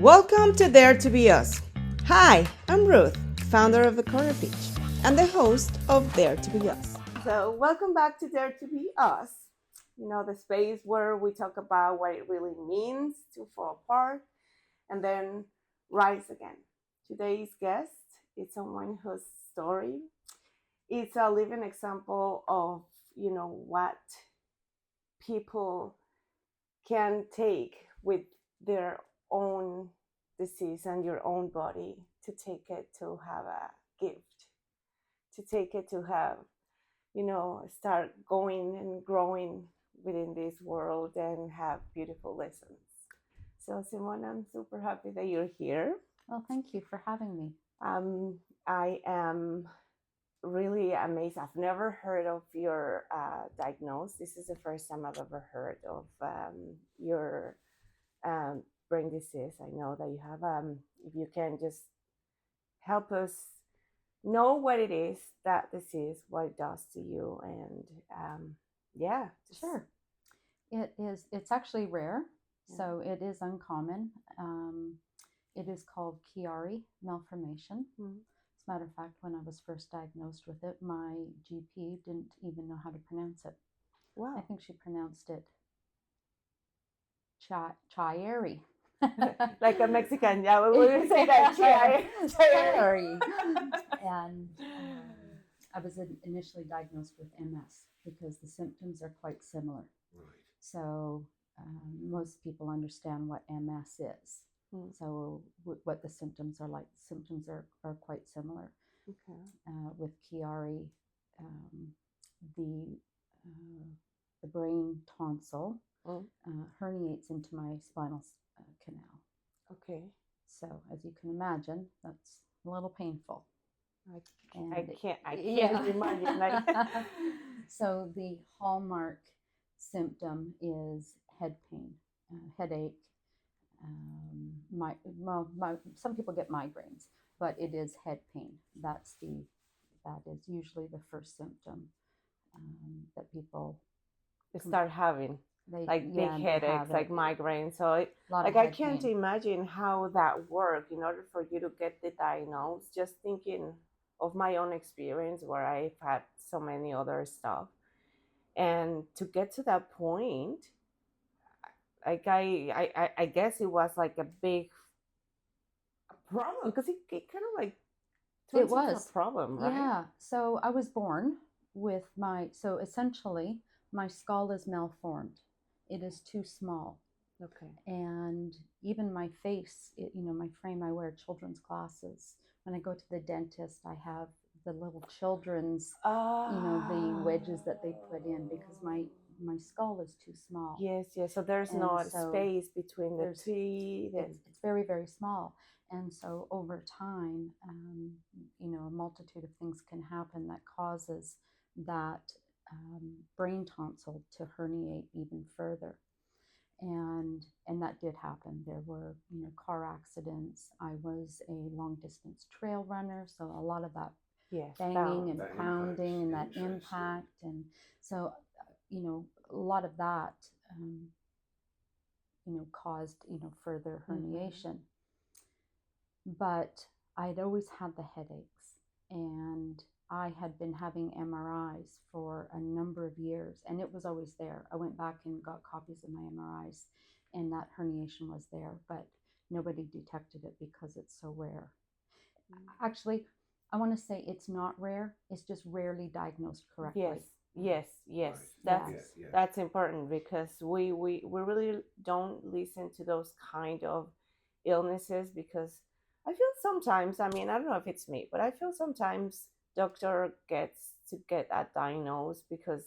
Welcome to Dare to Be Us. Hi, I'm Ruth, founder of The Corner Peach and the host of Dare to Be Us. So, welcome back to Dare to Be Us. You know, the space where we talk about what it really means to fall apart and then rise again. Today's guest is someone whose story is a living example of, what people can take with their own disease and your own body to take it to have a gift, to take it to have, start going and growing within this world and have beautiful lessons. So, Simone, I'm super happy that you're here. Well, thank you for having me. I am really amazed. I've never heard of your diagnosis. This is the first time I've ever heard of your brain disease. I know that you have, if you can just help us know what it is, that disease, what it does to you, and Sure. It's actually rare, so it is uncommon. It is called Chiari malformation. Mm-hmm. As a matter of fact, when I was first diagnosed with it, my GP didn't even know how to pronounce it. Wow. I think she pronounced it Chiari. Like a Mexican, yeah, we would say that. Chiari. And I was initially diagnosed with MS because the symptoms are quite similar. Right. So most people understand what MS is. So what the symptoms are like. Symptoms are quite similar. Okay. With Chiari, the brain tonsil herniates into my spinal canal. Okay. So as you can imagine, that's a little painful. I can't imagine. Like. So the hallmark symptom is head pain, headache. Some people get migraines, but it is head pain. That is usually the first symptom that people start having. Big headaches, like migraines. So I can't imagine how that works in order for you to get the diagnosis. Just thinking of my own experience where I've had so many other stuff, and to get to that point, like I guess it was like a big problem because it kind of like it was into a problem, right? Yeah. So I was born with so essentially my skull is malformed. It is too small. Okay. And even my face, my frame, I wear children's glasses. When I go to the dentist, I have the little children's, the wedges that they put in because my skull is too small. Yes. So there's no space between the teeth. It's very, very small. And so over time, a multitude of things can happen that causes that brain tonsil to herniate even further. And that did happen. There were, car accidents. I was a long distance trail runner, so a lot of that banging and pounding and that impact. And so, a lot of that, caused, further herniation. But I'd always had the headaches, and I had been having MRIs for a number of years, and it was always there. I went back and got copies of my MRIs, and that herniation was there, but nobody detected it because it's so rare. Actually, I want to say it's not rare. It's just rarely diagnosed correctly. Yes. Right. That's important because we really don't listen to those kind of illnesses because I feel sometimes, I don't know if it's me, but I feel sometimes doctor gets to get that diagnosed because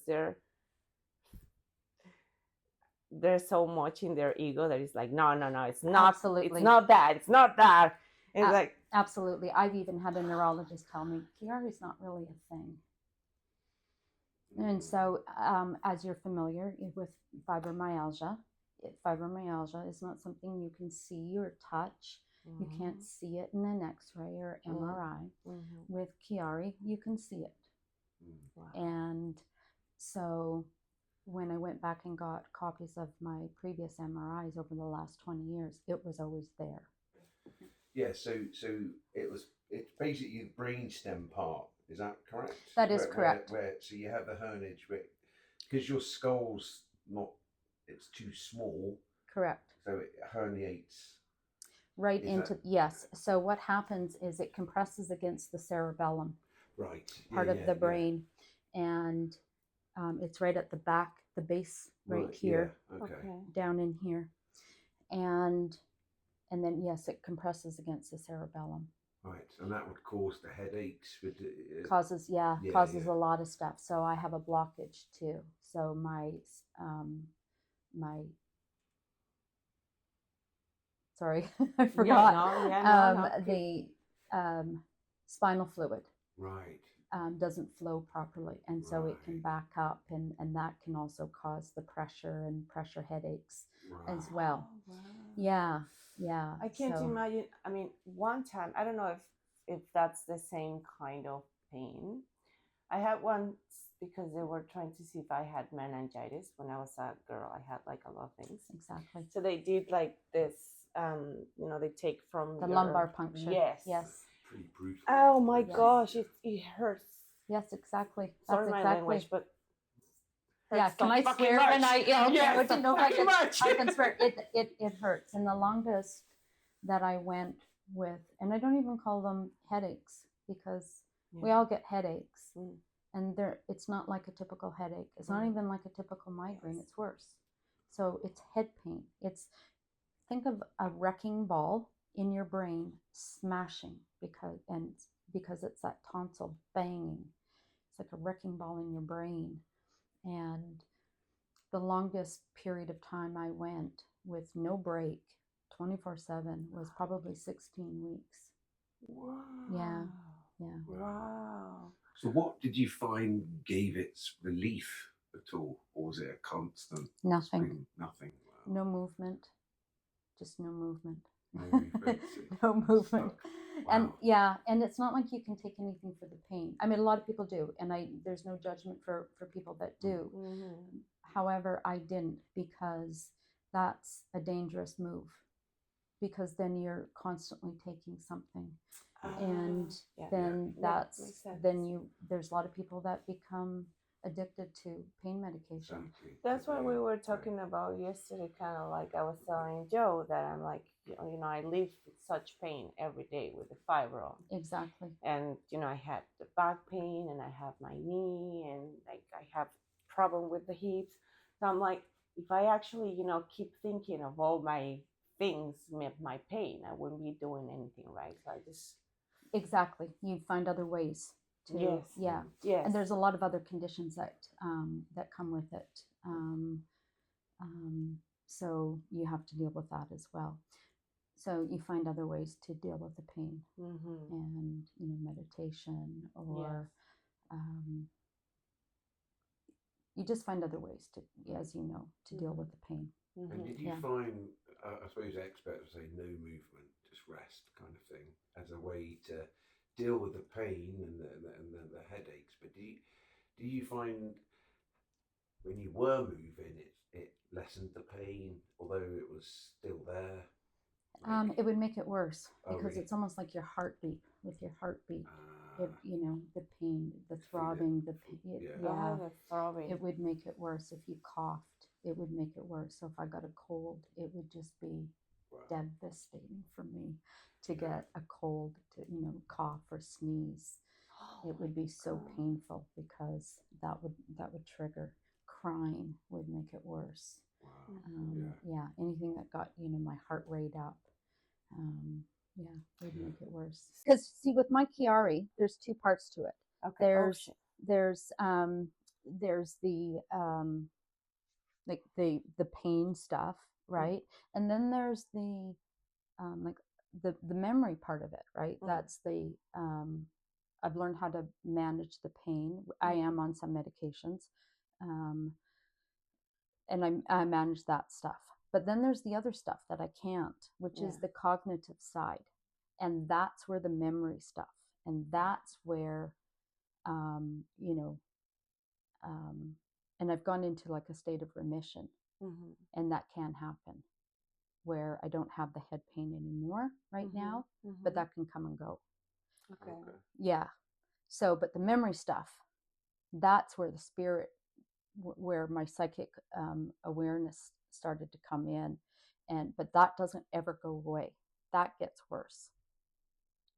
there's so much in their ego that it's like, no, it's not. Absolutely. It's not that. It's like, absolutely. I've even had a neurologist tell me, Chiari is not really a thing. And so, as you're familiar with fibromyalgia is not something you can see or touch. You can't see it in an X-ray or MRI. With Chiari, you can see it. Wow. And so when I went back and got copies of my previous MRIs over the last 20 years, it was always there. Yeah, so it's basically the brainstem part. Is that correct? That is correct. So you have the herniage, because your skull's not, it's too small. Correct. So it herniates. Right into, yes. So what happens is it compresses against the cerebellum. Right. Part of the brain, and it's right at the back, the base right here, okay. down in here, and then yes, it compresses against the cerebellum. Right, and that would cause the headaches. Causes a lot of stuff. So I have a blockage too. So my sorry, I forgot. The spinal fluid. Right. Doesn't flow properly, and so it can back up, and that can also cause the pressure and pressure headaches as well. Wow. Yeah. I can't imagine. I mean, one time, I don't know if that's the same kind of pain. I had one because they were trying to see if I had meningitis. When I was a girl, I had like a lot of things. Exactly. So they did like this, they take from the lumbar puncture. Yes. Pretty brutal. Oh my gosh, it hurts. Yes, exactly. Sorry, my language, but yeah, can I swear much. when I didn't know if I can swear. It hurts. And the longest that I went with, and I don't even call them headaches, because we all get headaches, and it's not like a typical headache. It's not even like a typical migraine. It's worse. So it's head pain. Think of a wrecking ball in your brain smashing, because it's that tonsil banging. It's like a wrecking ball in your brain. And the longest period of time I went with no break, 24/7, was probably 16 weeks. Wow. Yeah. Wow. So what did you find gave its relief at all? Or was it a constant? Nothing. Nothing. Wow. No movement. Just no movement. No movement. Wow. And it's not like you can take anything for the pain. I mean, a lot of people do, and there's no judgment for people that do. Mm-hmm. However, I didn't, because that's a dangerous move, because then you're constantly taking something, and then there's a lot of people that become addicted to pain medication. Exactly. That's what we were talking about yesterday. Kind of like I was telling Joe that I'm like, I live with such pain every day with the fibro. Exactly. And I had the back pain, and I have my knee, and like I have problem with the hips. So I'm like, if I actually keep thinking of all my things, my pain, I wouldn't be doing anything right. So I just exactly, you find other ways to yes. And there's a lot of other conditions that come with it, so you have to deal with that as well. So you find other ways to deal with the pain, and meditation, or you just find other ways to, as you know, to deal with the pain. And did you find, I suppose experts would say no movement, just rest kind of thing, as a way to deal with the pain and the headaches? But do you find when you were moving, it lessened the pain, although it was still there? It would make it worse, because really? it's almost like your heartbeat. With your heartbeat, the pain, the throbbing, the throbbing. It would make it worse. If you coughed, it would make it worse. So if I got a cold, it would just be devastating for me to get a cold, to cough or sneeze. It would be so painful, because that would trigger. Crying would make it worse. Anything that got my heart rate up, would make it worse. Because see, with my Chiari, there's two parts to it. Okay. There's the like the pain stuff, right? And then there's the like the memory part of it, right? That's the I've learned how to manage the pain. I am on some medications, and I manage that stuff. But then there's the other stuff that I can't, which is the cognitive side. And that's where the memory stuff, and that's where, and I've gone into like a state of remission, and that can happen. where I don't have the head pain anymore right now, but that can come and go. Okay. Yeah. So, but the memory stuff, that's where the spirit, where my psychic awareness started to come in. But that doesn't ever go away. That gets worse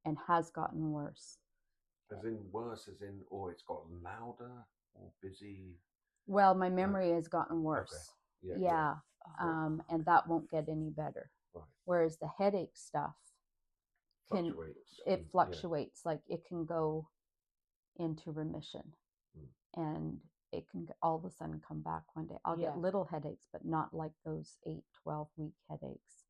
and has gotten worse. As in worse, as in, or it's got louder or busy? Well, my memory has gotten worse. Okay. Yeah. And that won't get any better. Right. Whereas the headache stuff fluctuates. Like it can go into remission and it can all of a sudden come back one day. I'll get little headaches, but not like those 8-12 week headaches.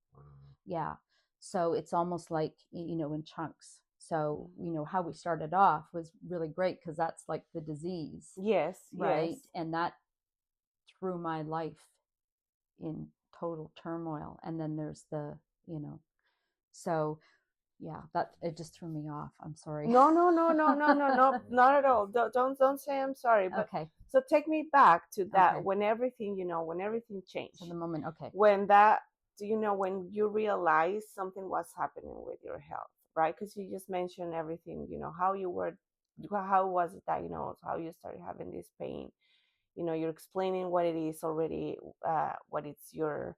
Yeah. So it's almost like, in chunks. So, how we started off was really great because that's like the disease. Yes. Right. Yes. And that threw my life in total turmoil. And then there's the, so yeah, that it just threw me off. I'm sorry. No, not at all. Don't say I'm sorry. But okay. So take me back to that when everything, when everything changed. So the moment, okay. When when you realized something was happening with your health, right? Because you just mentioned everything, how was it diagnosed, how you started having this pain. You're explaining what it is already, what it's your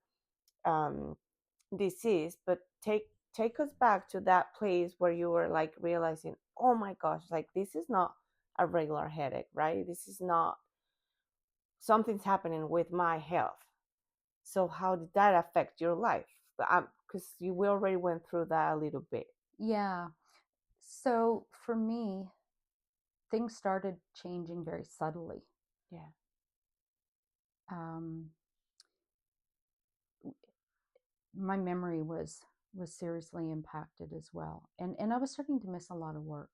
disease, but take us back to that place where you were like realizing, oh my gosh, like this is not a regular headache, right? This is not something's happening with my health. So how did that affect your life? Because we already went through that a little bit. Yeah. So for me, things started changing very subtly. Yeah. My memory was seriously impacted as well. And I was starting to miss a lot of work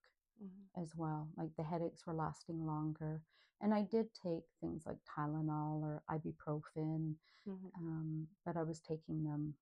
as well. Like the headaches were lasting longer. And I did take things like Tylenol or ibuprofen, but I was taking them,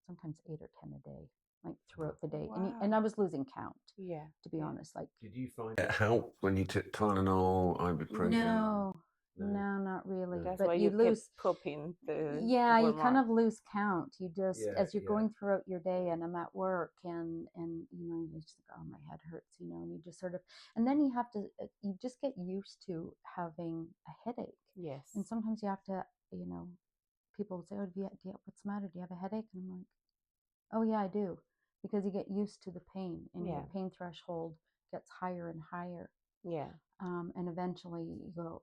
sometimes 8 or 10 a day, like throughout the day. Wow. And I was losing count. Yeah. To be honest, like. Did you find it helped when you took Tylenol, ibuprofen? No, not really. That's but why you lose kept pooping. You kind of lose count. You just as you're Yeah. going throughout your day, and I'm at work, and you just think, oh, my head hurts, and you just sort of, and then you just get used to having a headache. Yes. And sometimes you have to, people will say, oh, what's the matter? Do you have a headache? And I'm like, oh yeah, I do, because you get used to the pain, and your pain threshold gets higher and higher. Yeah. And eventually you go,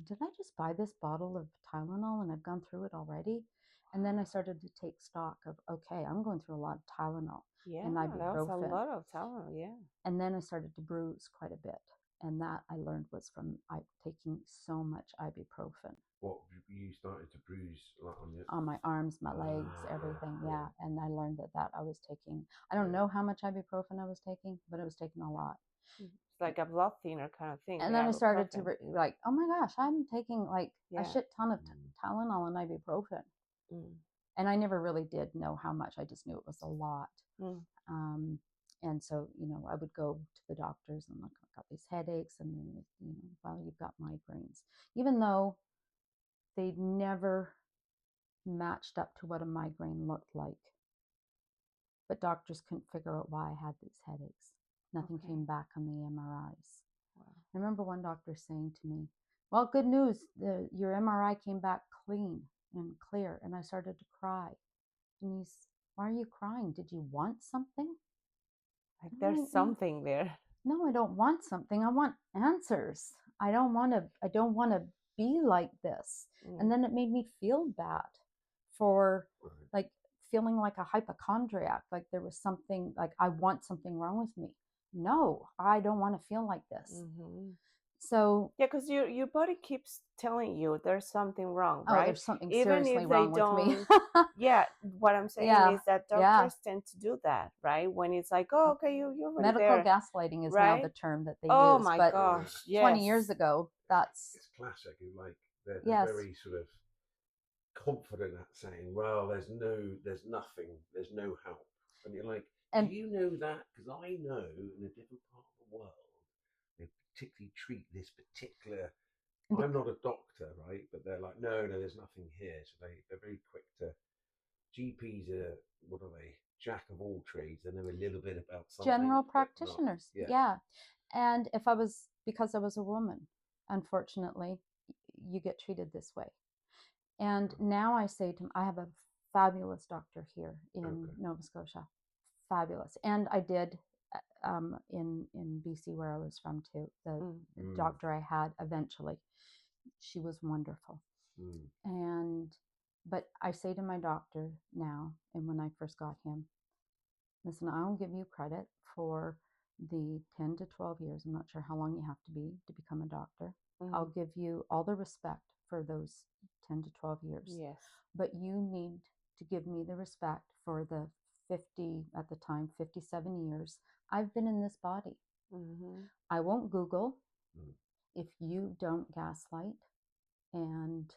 did I just buy this bottle of Tylenol and I've gone through it already? And then I started to take stock of, okay, I'm going through a lot of Tylenol and ibuprofen. That was a lot of Tylenol, yeah. And then I started to bruise quite a bit. And that I learned was from taking so much ibuprofen. What, you started to bruise on my arms, my legs, everything, yeah. And I learned that I was taking, I don't know how much ibuprofen I was taking, but I was taking a lot. It's like a blood thinner kind of thing. And then I started to like, oh my gosh, I'm taking like a shit ton of Tylenol and ibuprofen. And I never really did know how much. I just knew it was a lot. And so, I would go to the doctors and look, I've got these headaches, and then, well, you've got migraines, even though they never matched up to what a migraine looked like. But doctors couldn't figure out why I had these headaches. Nothing came back on the MRIs. Wow. I remember one doctor saying to me, well, good news, your MRI came back clean and clear. And I started to cry. And he's, why are you crying? Did you want something? Like there's something there. No, I don't want something. I want answers. I don't want to be like this. And then it made me feel bad for like feeling like a hypochondriac, like there was something, like I want something wrong with me. No, I don't want to feel like this. So yeah, because your body keeps telling you there's something wrong, right? There's something seriously wrong with me. Yeah, what I'm saying is that doctors tend to do that, right? When it's like, oh, okay, you're medical there. Gaslighting is now the term that they use. Oh my gosh, yes. 20 years ago, it's classic. Like they're very sort of confident at saying, well, there's nothing, there's no help, and you're like, do you know that? Because I know in a different part of the world they particularly treat this particular. I'm not a doctor, right? But they're like, no, there's nothing here. So they're very quick to GPs are, what are they? Jack of all trades. They know a little bit about something. General but not- practitioners. yeah. Yeah. And because I was a woman, unfortunately, you get treated this way. And now I say to him, I have a fabulous doctor here in Nova Scotia. Fabulous. And I did in BC, where I was from too. The doctor I had eventually, she was wonderful. But I say to my doctor now, and when I first got him, listen, I'll give you credit for the 10 to 12 years. I'm not sure how long you have to be to become a doctor. I'll give you all the respect for those 10 to 12 years. Yes. But you need to give me the respect for the 50, at the time, 57 years I've been in this body. I won't Google if you don't gaslight and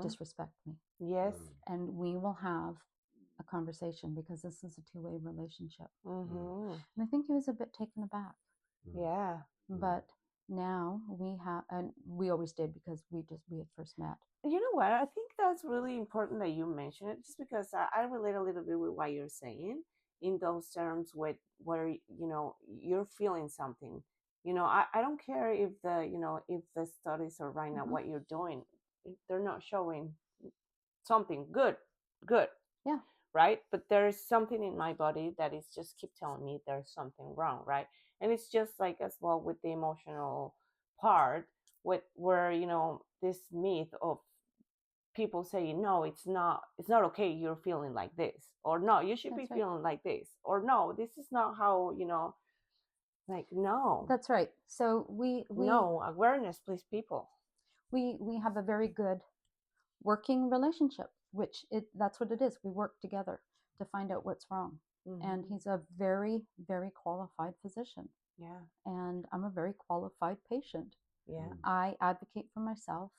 disrespect me. Yes. And we will have a conversation, because this is a two-way relationship. And I think he was a bit taken aback. Yeah. But now we have, and we always did, because we had first met. You know what? I think that's really important that you mention it, just because I relate a little bit with what you're saying in those terms where you're feeling something. I don't care if if the studies are right now what you're doing, if they're not showing something good. Yeah. Right? But there's something in my body that is just keep telling me there's something wrong, right? And it's just like as well with the emotional part, where this myth of people saying, no, it's not okay, you're feeling like this, or no, you should be feeling like this, or no, this is not how, like, no. That's right. So we no awareness, please, people. We have a very good working relationship, which that's what it is. We work together to find out what's wrong. And he's a very, very qualified physician. Yeah. And I'm a very qualified patient. Yeah. I advocate for myself,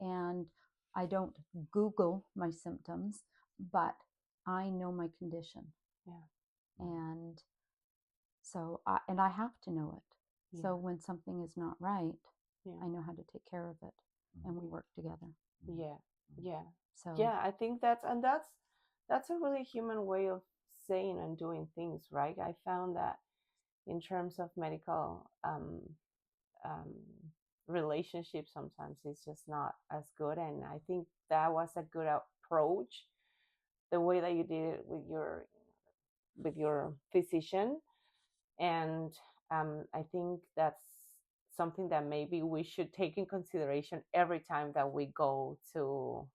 and I don't Google my symptoms, but I know my condition. Yeah. And so I have to know it. Yeah. So when something is not right, I know how to take care of it, and we work together. Yeah. Yeah. So yeah, I think that's a really human way of saying and doing things, right? I found that in terms of medical relationships, sometimes it's just not as good, and I think that was a good approach, the way that you did it with your physician. And I think that's something that maybe we should take in consideration every time that we go to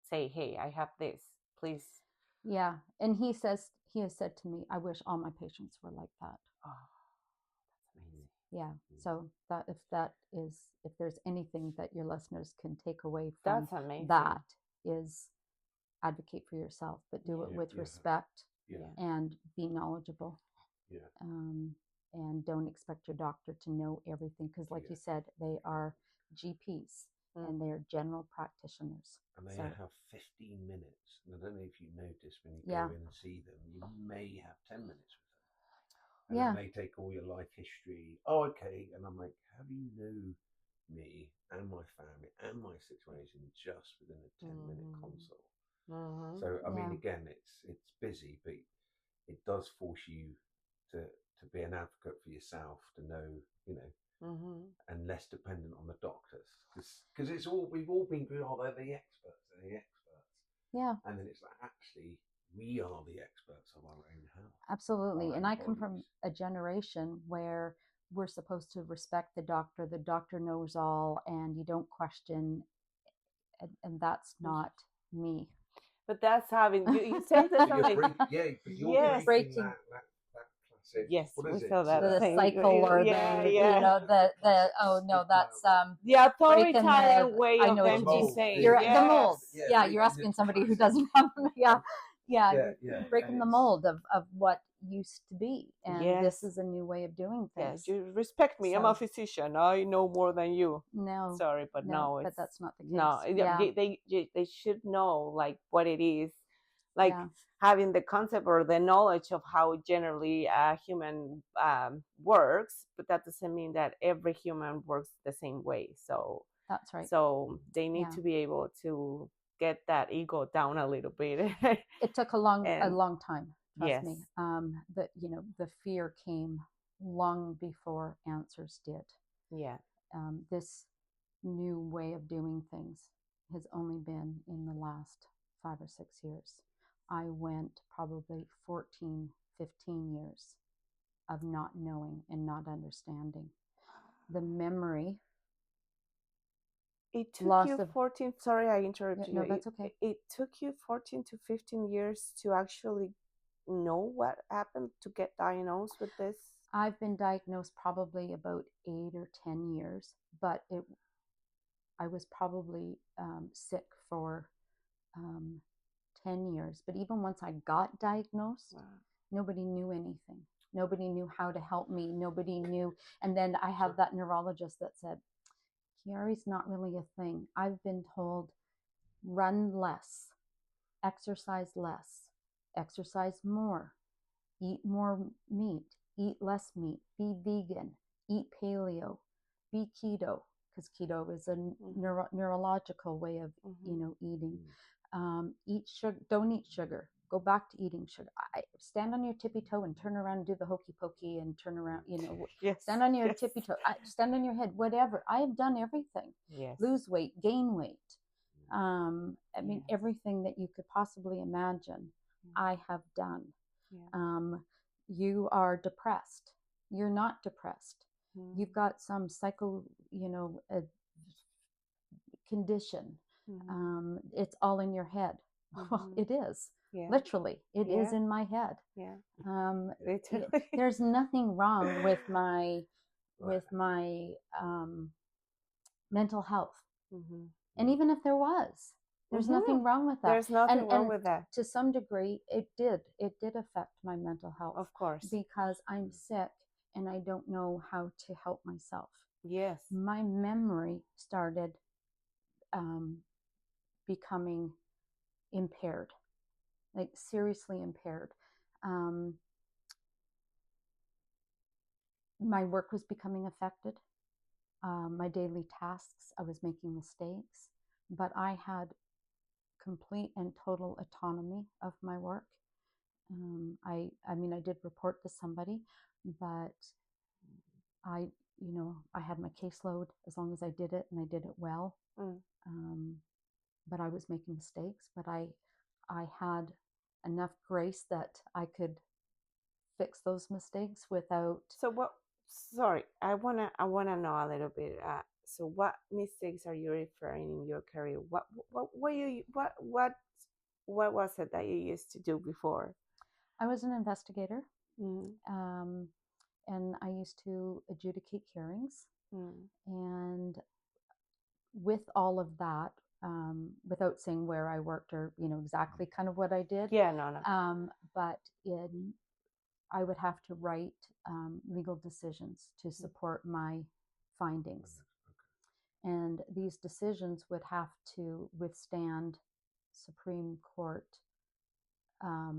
say, hey, I have this, please. Yeah. And he has said to me, I wish all my patients were like that. Oh, that's amazing. Yeah. So if there's anything that your listeners can take away from that's amazing. that, is advocate for yourself, but do it with respect and be knowledgeable. Yeah. And don't expect your doctor to know everything, because like you said, they are GPs and they're general practitioners. And they have 15 minutes. And I don't know if you notice when you go in and see them, you may have 10 minutes with them. And then they take all your life history. Oh, okay. And I'm like, how do you know me and my family and my situation just within a 10-minute consult? So, I mean, again, it's busy, but it does force you to be an advocate for yourself, to know, and less dependent on the doctors, because we've all been good. Oh, they're the experts. Yeah. And then it's like, actually, we are the experts of our own health. Absolutely. And I come from a generation where we're supposed to respect the doctor. The doctor knows all, and you don't question. And that's not me. But that's having you said that something. But you're breaking that classic. Yes, what is we it? saw that the thing. cycle, or the oh no, that's the authoritarian way of them to say the mold. You're asking somebody who doesn't have breaking the mold of what used to be, and this is a new way of doing things. Yes, you respect me. I'm a physician. I know more than you. No, sorry, but no, but that's not the case. No, they should know like what it is, like having the concept or the knowledge of how generally a human works, but that doesn't mean that every human works the same way. So that's right. So they need to be able to get that ego down a little bit. It took a long And time. Trust yes, me. The fear came long before answers did. yeah. This new way of doing things has only been in the last 5 or 6 years. I went probably 14, 15 years of not knowing and not understanding. The memory. It took Loss you of 14, sorry I interrupted no, you. that's okay. It took you 14 to 15 years to actually know what happened, to get diagnosed with this? I've been diagnosed probably about 8 or 10 years, but I was probably sick for 10 years. But even once I got diagnosed, Wow. nobody knew anything. Nobody knew how to help me. Nobody knew. And then I have that neurologist that said, Chiari's not really a thing. I've been told, run less, exercise more, eat more meat, eat less meat, be vegan, eat paleo, be keto, because keto is a neurological way of eating. Eat sugar, don't eat sugar. Go back to eating sugar. Stand on your tippy toe and turn around and do the hokey pokey and turn around. Yes, stand on your tippy toe. Stand on your head. Whatever. I have done everything. Yes. Lose weight, gain weight. I mean, everything that you could possibly imagine, I have done. Yeah. You are depressed. You're not depressed. You've got some psycho, condition. It's all in your head. Well, it is. Yeah. Literally, it is in my head. Yeah. There's nothing wrong with my mental health. And even if there was, there's nothing wrong with that. There's nothing wrong with that. To some degree, it did affect my mental health. Of course. Because I'm sick and I don't know how to help myself. Yes. My memory started becoming impaired, like seriously impaired. My work was becoming affected. My daily tasks, I was making mistakes, but I had complete and total autonomy of my work. I mean, I did report to somebody, but I had my caseload as long as I did it and I did it well. But I was making mistakes, but I had enough grace that I could fix those mistakes without. So what? Sorry, I wanna know a little bit. So what mistakes are you referring in your career? What was it that you used to do before? I was an investigator, and I used to adjudicate hearings. And with all of that, without saying where I worked or exactly kind of what I did. Yeah, no. But I would have to write legal decisions to support my findings. And these decisions would have to withstand Supreme Court. I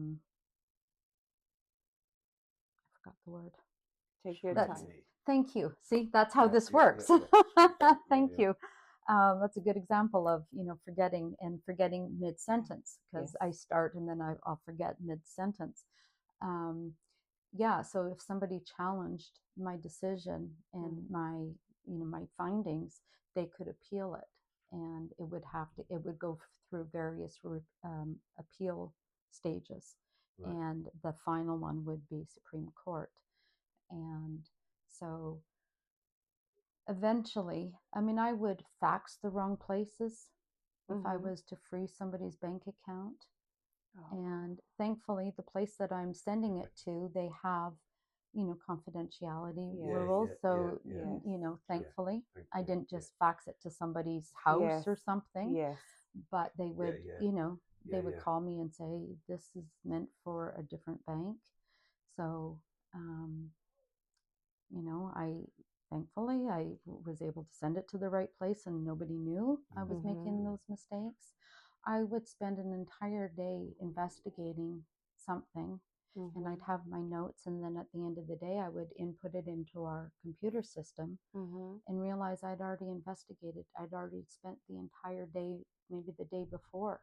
forgot the word. Take your time. Thank you. See, that's how this works. Thank you. That's a good example of forgetting mid-sentence, because I start and then I'll forget mid-sentence. So if somebody challenged my decision and my findings, they could appeal it, and it would go through various appeal stages, and the final one would be Supreme Court. And so eventually, I mean, I would fax the wrong places if I was to freeze somebody's bank account. And thankfully, the place that I'm sending it to, they have, confidentiality rules. So, thankfully, I didn't just fax it to somebody's house or something. Yes. But they would, they would call me and say, this is meant for a different bank. So, thankfully, I was able to send it to the right place and nobody knew I was making those mistakes. I would spend an entire day investigating something, and I'd have my notes, and then at the end of the day, I would input it into our computer system and realize I'd already investigated. I'd already spent the entire day maybe the day before.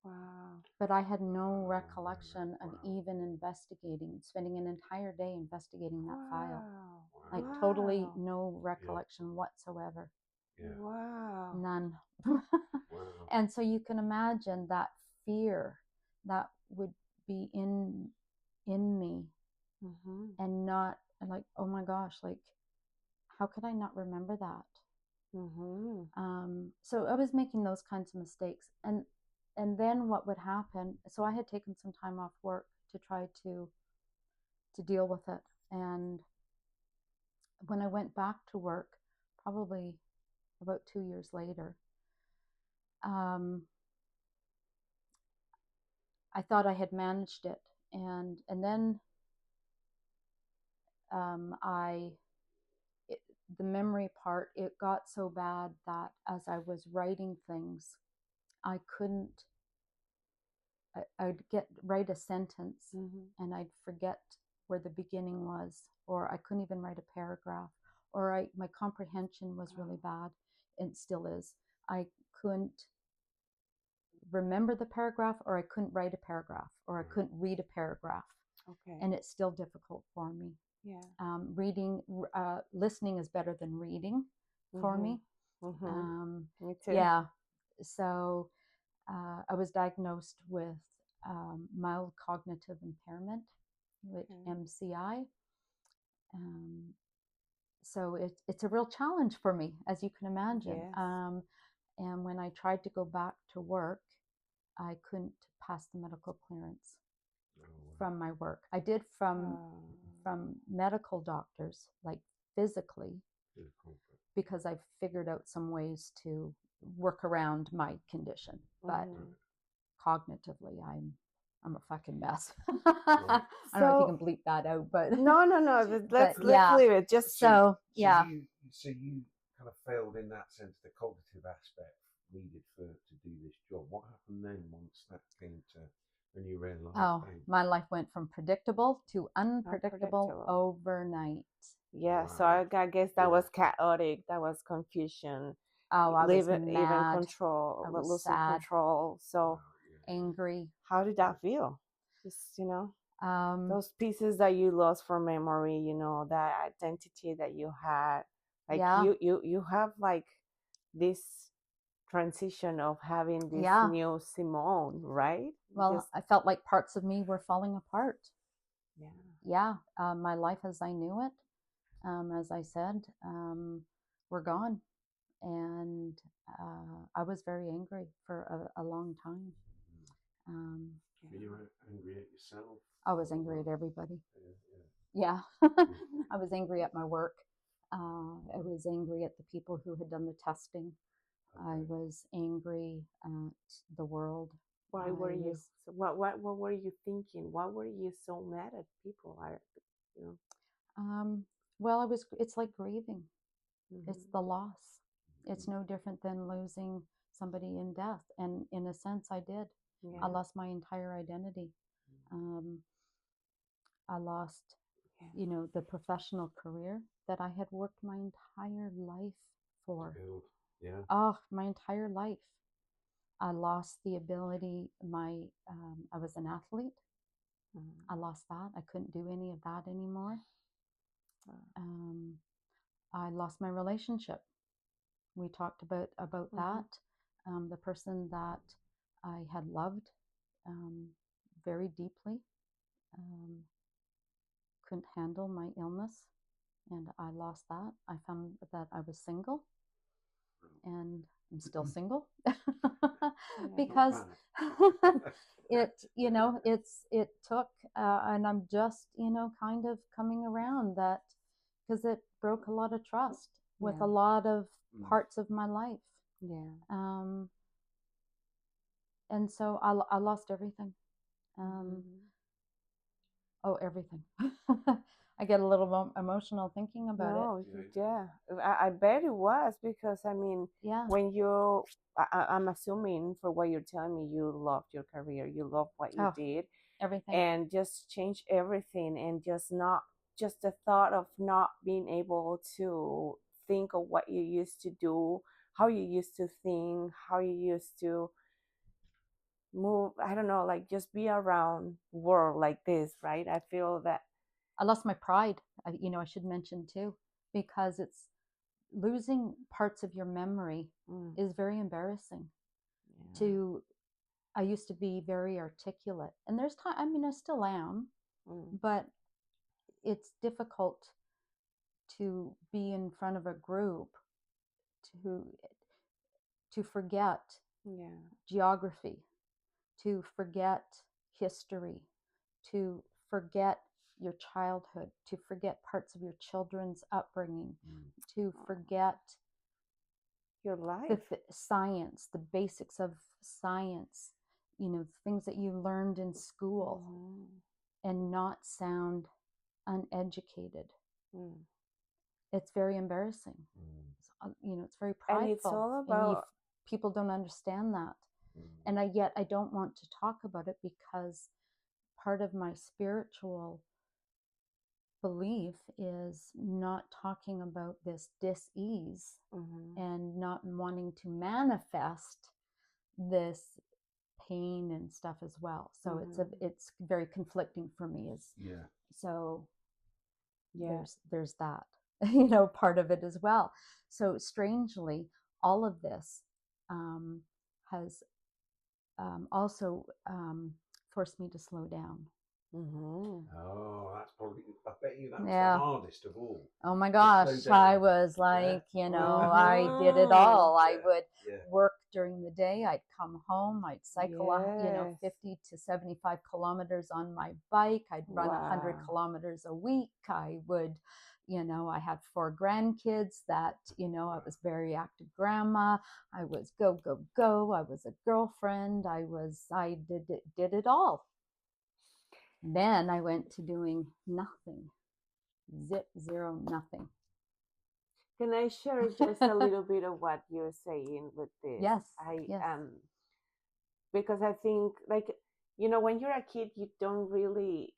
Wow. But I had no recollection of Wow. even investigating, spending an entire day investigating that file. Wow. Like Wow. totally no recollection whatsoever. Yeah. Wow. None. Wow. And so you can imagine that fear that would be in me, Mm-hmm. and not like, oh my gosh, like how could I not remember that? Mm-hmm. So I was making those kinds of mistakes, and then what would happen? So I had taken some time off work to try to deal with it, and when I went back to work, probably about 2 years later, I thought I had managed it, and then the memory part, it got so bad that as I was writing things, I couldn't. I'd write a sentence, and I'd forget where the beginning was, or I couldn't even write a paragraph, or my comprehension was really bad, and still is. I couldn't remember the paragraph, or I couldn't write a paragraph, or I couldn't read a paragraph. Okay. And it's still difficult for me. Yeah. Listening is better than reading for me. Me too. Yeah. So I was diagnosed with mild cognitive impairment, with MCI. So it's a real challenge for me, as you can imagine. Yes. And when I tried to go back to work, I couldn't pass the medical clearance from my work. I did from medical doctors, like physically, because I've figured out some ways to work around my condition. But cognitively, I'm a fucking mess. I don't know if you can bleep that out, but no. Let's leave it. Just so yeah. So you kind of failed in that sense, the cognitive aspect needed to do this job. What happened then once that came to, when you realised? Oh, my life went from predictable to unpredictable overnight. Yeah, so I guess that was chaotic. That was confusion. Oh, I was mad. Even control, I was losing sad. control. So angry. How did that feel? Just those pieces that you lost from memory. That identity that you had. Like you have like this transition of having this new Simone, right? Well, I felt like parts of me were falling apart. Yeah. My life as I knew it, as I said, were gone. And I was very angry for a long time. You were angry at yourself? I was angry at everybody. Yeah. I was angry at my work. I was angry at the people who had done the testing. I was angry at the world. Why were you? What were you thinking? Why were you so mad at people? Well, it's like grieving. It's the loss. It's no different than losing somebody in death. And in a sense, I did. I lost my entire identity. I lost, the professional career that I had worked my entire life for. Yeah. Oh, my entire life. I lost the ability. I was an athlete. I lost that. I couldn't do any of that anymore. I lost my relationship. We talked about that. The person that I had loved very deeply couldn't handle my illness, and I lost that. I found that I was single, and I'm still single because it took, and I'm just kind of coming around that, because it broke a lot of trust with a lot of parts of my life. And so I lost everything. Oh, everything. I get a little emotional thinking about it. Yeah. I bet it was, because when I'm assuming, for what you're telling me, you loved your career, you loved what you did, everything, and just change everything, and just the thought of not being able to think of what you used to do how you used to think, how you used to move. I don't know, like just be around world like this, right? I feel that I lost my pride. I should mention too, because it's losing parts of your memory is very embarrassing. To I used to be very articulate, and there's time. I mean, I still am, but it's difficult to be in front of a group to forget geography, to forget history, to forget your childhood, to forget parts of your children's upbringing, to forget your life, science, the basics of science, things that you learned in school, and not sound uneducated. It's very embarrassing. It's very prideful. And it's all about, people don't understand that. And yet I don't want to talk about it, because part of my spiritual belief is not talking about this dis-ease and not wanting to manifest this pain and stuff as well. So it's very conflicting for me. There's that part of it as well. So strangely, all of this has also forced me to slow down. Oh, that's probably, I bet you that's the hardest of all. Oh my gosh, I was like, I did it all. I would work during the day. I'd come home. I'd cycle, 50 to 75 kilometers on my bike. I'd run 100 kilometers a week. I would, I had 4 grandkids that, I was very active grandma. I was go, go, go. I was a girlfriend. I did it all. Then I went to doing nothing. Zero, nothing. Can I share just a little bit of what you're saying with this? Yes. Because I think, like, when you're a kid, you don't really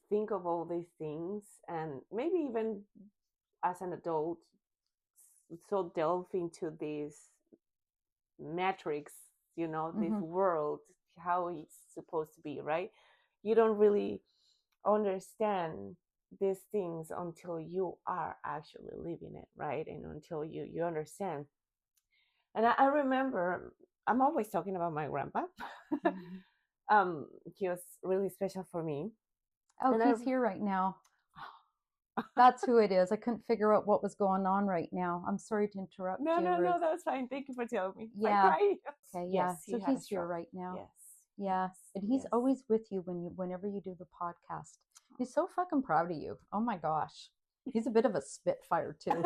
think of all these things, and maybe even as an adult, so delve into this matrix, this world, how it's supposed to be, right? You don't really understand these things until you are actually living it, right? And until you understand. And I remember, I'm always talking about my grandpa. He was really special for me. Oh, and he's here right now. That's who it is. I couldn't figure out what was going on right now. I'm sorry to interrupt you. No, that's fine. Thank you for telling me. Yeah. Okay. Yeah. Yes, so he's here right now. Yes. Yeah, and he's always with you whenever you do the podcast. He's so fucking proud of you. Oh my gosh, he's a bit of a spitfire too.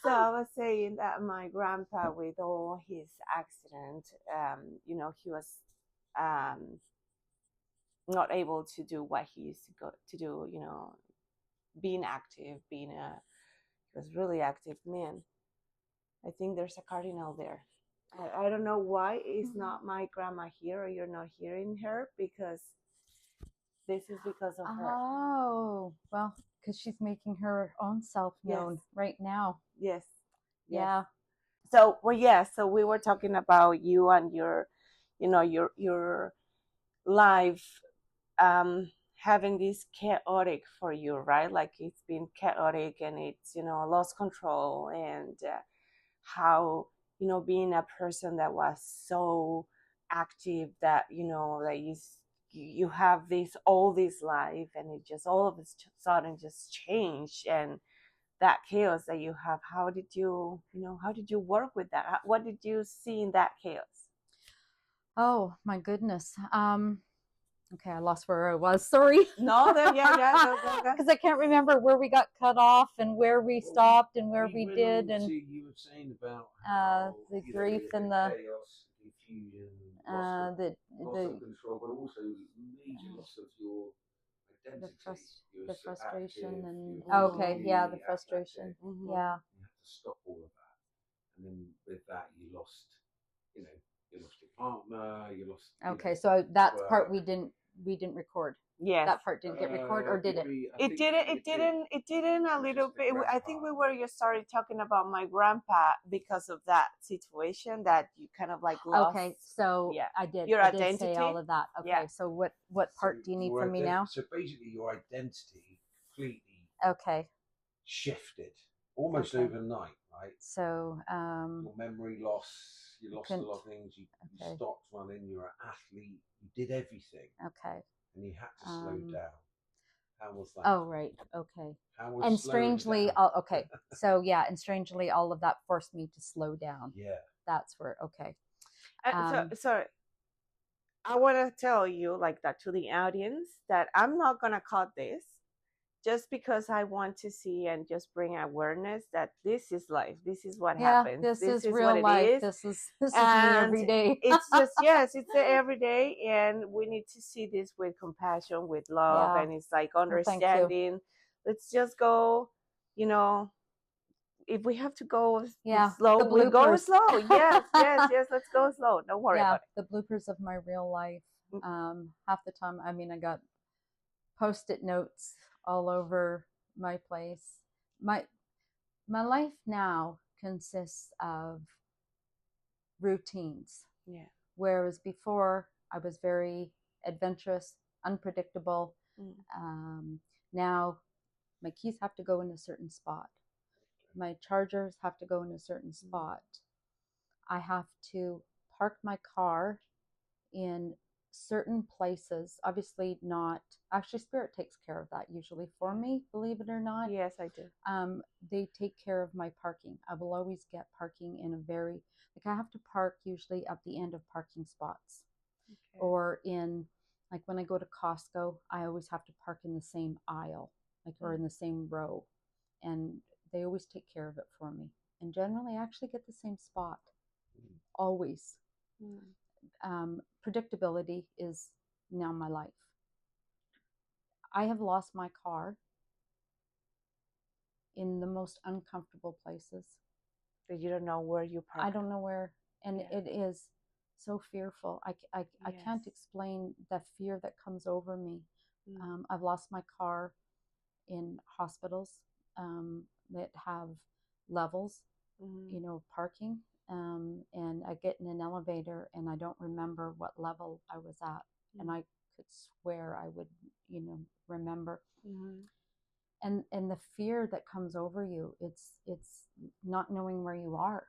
So I was saying that my grandpa, with all his accident, he was not able to do what he used to go to do. Being active, he was really active man. I think there's a cardinal there. I don't know why it's not my grandma here, or you're not hearing her, because this is because of her. Oh, well, because she's making her own self known right now. Yes. Yeah. So, so we were talking about you and your life having this chaotic for you, right? Like it's been chaotic, and it's, lost control, and how, being a person that was so active, that, that you have all this life, and it just all of a sudden just changed, and that chaos that you have, how did you work with that? What did you see in that chaos? Oh my goodness. Okay, I lost where I was. Sorry. No, go. Because I can't remember where we got cut off and where we stopped and where we did. And you were saying about how, the grief and the chaos, confusion, loss of control, but also major loss of your identity, the frustration, active, and the frustration. Mm-hmm. Yeah. You have to stop all of that, and then with that, you lost, you lost your partner, you lost. Okay, so that's part we didn't we didn't record. Yes. That part didn't get recorded, or did it? It didn't a little bit. I think we were just started talking about my grandpa because of that situation that you kind of like lost. Okay, so yeah. I did. Your I did identity? say all of that. Okay, Yeah. so what part do you need from me now? So basically, your identity completely Okay. shifted almost Okay. overnight, right? So your memory loss, you lost a lot of things. You stopped running. You're an athlete. You did everything. Okay. And you had to slow down. How was that? Oh, right. Okay. How was And strangely, okay. So yeah, and strangely, all of that forced me to slow down. Yeah. That's where. Okay. So I want to tell you like that to the audience that I'm not gonna cut this just because I want to see and just bring awareness that this is life. This is what happens. This is real what life. It is. This is me every day. It's just, yes, it's every day. And we need to see this with compassion, with love. And it's like understanding. Let's just go, if we have to go slow, we go slow. Yes. Let's go slow. Don't worry about it. The bloopers of my real life. Half the time, I mean, I got Post-it notes all over my place. My life now consists of routines. Yeah. Whereas before I was very adventurous, unpredictable. Now my keys have to go in a certain spot. My chargers have to go in a certain spot. I have to park my car in certain places. Obviously not, actually Spirit takes care of that usually for me, believe it or not. Yes, I do. They take care of my parking. I will always get parking in a very, like I have to park usually at the end of parking spots. Okay. Or in, like when I go to Costco, I always have to park in the same aisle, like or in the same row. And they always take care of it for me. And generally I actually get the same spot. Always. Predictability is now my life. I have lost my car in the most uncomfortable places. But you don't know where you parked. I don't know where, and it is so fearful. I can't explain the fear that comes over me. I've lost my car in hospitals that have levels, parking. And I get in an elevator and I don't remember what level I was at. And I could swear I would, remember. And the fear that comes over you, it's not knowing where you are.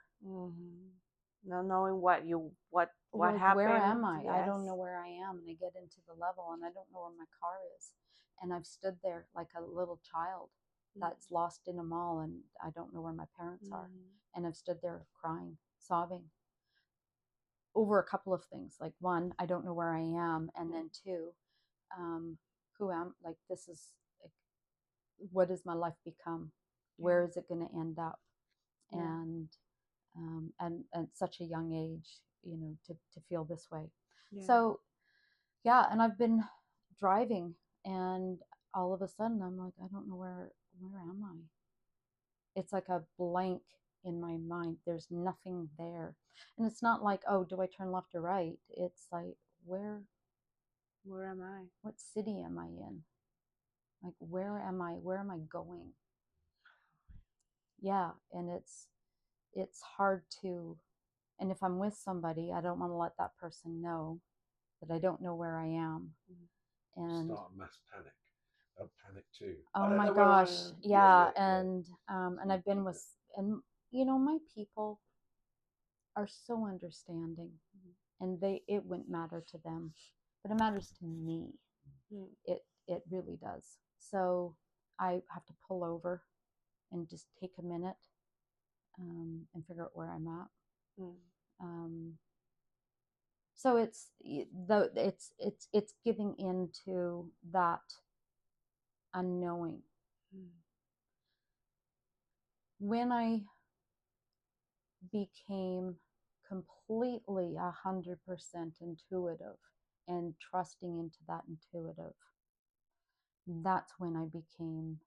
Not knowing what like, happened. Where am I? Yes. I don't know where I am. And I get into the level and I don't know where my car is. And I've stood there like a little child that's lost in a mall and I don't know where my parents are. And I've stood there crying, sobbing over a couple of things. Like one, I don't know where I am. And then two, who am, like, this is, like, what does my life become? Where is it going to end up? And at such a young age, to feel this way. So, and I've been driving and all of a sudden I'm like, I don't know where am I? It's like a blank in my mind. There's nothing there. And it's not like, oh, do I turn left or right? It's like, where am I? What city am I in? Like, where am I? Where am I going? Yeah, and it's hard to, and if I'm with somebody, I don't want to let that person know that I don't know where I am. And start mass panic. Panic too. Oh my gosh, and I've been with, and my people are so understanding, and it wouldn't matter to them, but it matters to me. It really does. So I have to pull over and just take a minute and figure out where I'm at. So it's giving into that unknowing. When I became completely 100% intuitive and trusting into that intuitive, that's when I became,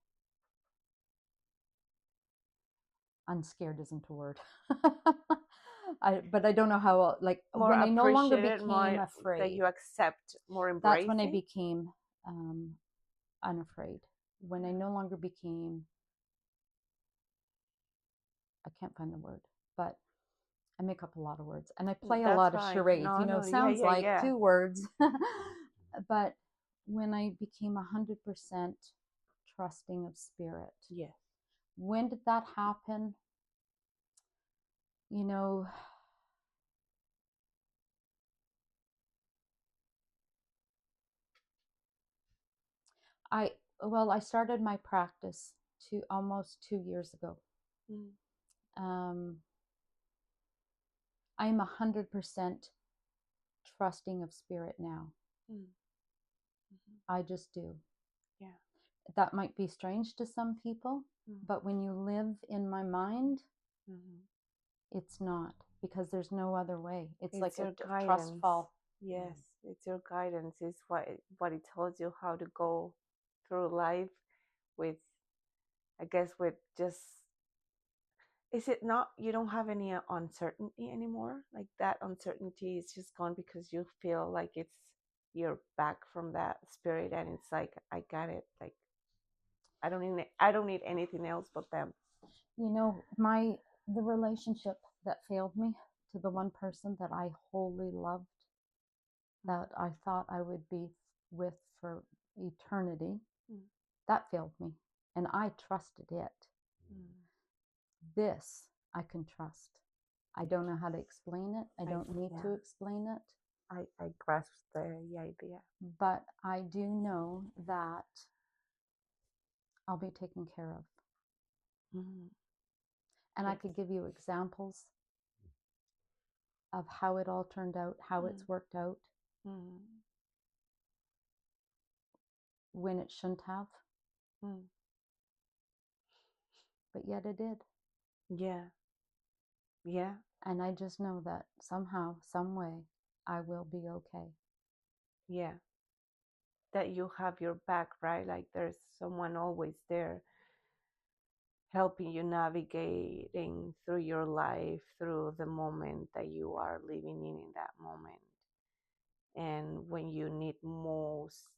unscared isn't a word. But I don't know how, like, More when I no longer appreciated, more became that afraid, you accept, more that's when I embracing. became unafraid. When I no longer became, I can't find the word, but I make up a lot of words and I play a That's lot of fine. charades, No, you know, no, yeah, sounds yeah, like yeah. 2 words. But when I became 100% trusting of spirit, Yes. when did that happen? You know, I started my practice almost 2 years ago. I'm 100% trusting of spirit now. I just do. Yeah. That might be strange to some people, but when you live in my mind, it's not, because there's no other way. It's like a trust fall. Yes, it's your guidance. It's what it tells you how to go through life with, I guess, with just. Is it not, you don't have any uncertainty anymore? Like that uncertainty is just gone because you feel like you're back from that spirit, and it's like, I got it. Like I don't need anything else but them. You know, the relationship that failed me, to the one person that I wholly loved, that I thought I would be with for eternity, that failed me, and I trusted it. This I can trust. I don't know how to explain it. I don't need to explain it. I grasp the idea. But I do know that I'll be taken care of. And I could give you examples of how it all turned out, how it's worked out, when it shouldn't have. But yet it did. Yeah. Yeah. And I just know that somehow, some way, I will be okay. Yeah. That you have your back, right? Like there's someone always there helping you navigating through your life, through the moment that you are living in that moment. And when you need most,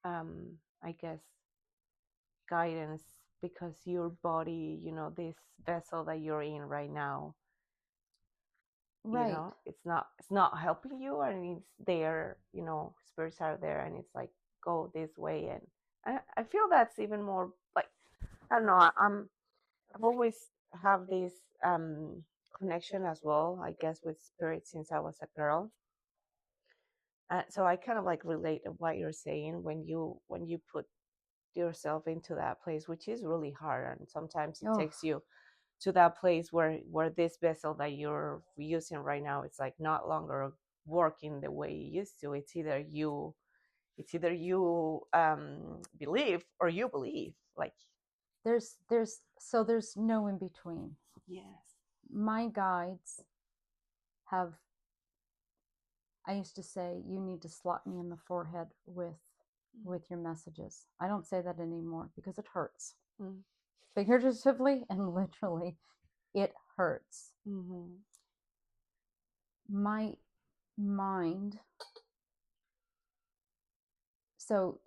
I guess, guidance, because your body, this vessel that you're in right now, Right. it's not helping you, and it's there, spirits are there, and it's like, go this way. And I feel that's even more like, I don't know, I've always have this connection as well, I guess, with spirits since I was a girl. So I kind of like relate to what you're saying when you put yourself into that place, which is really hard, and sometimes it takes you to that place where this vessel that you're using right now, it's like not longer working the way it used to. It's either you believe or you believe, like there's no in between. Yes. My guides have, I used to say, you need to slap me in the forehead with your messages. I don't say that anymore because it hurts. Figuratively and literally, it hurts. My mind, so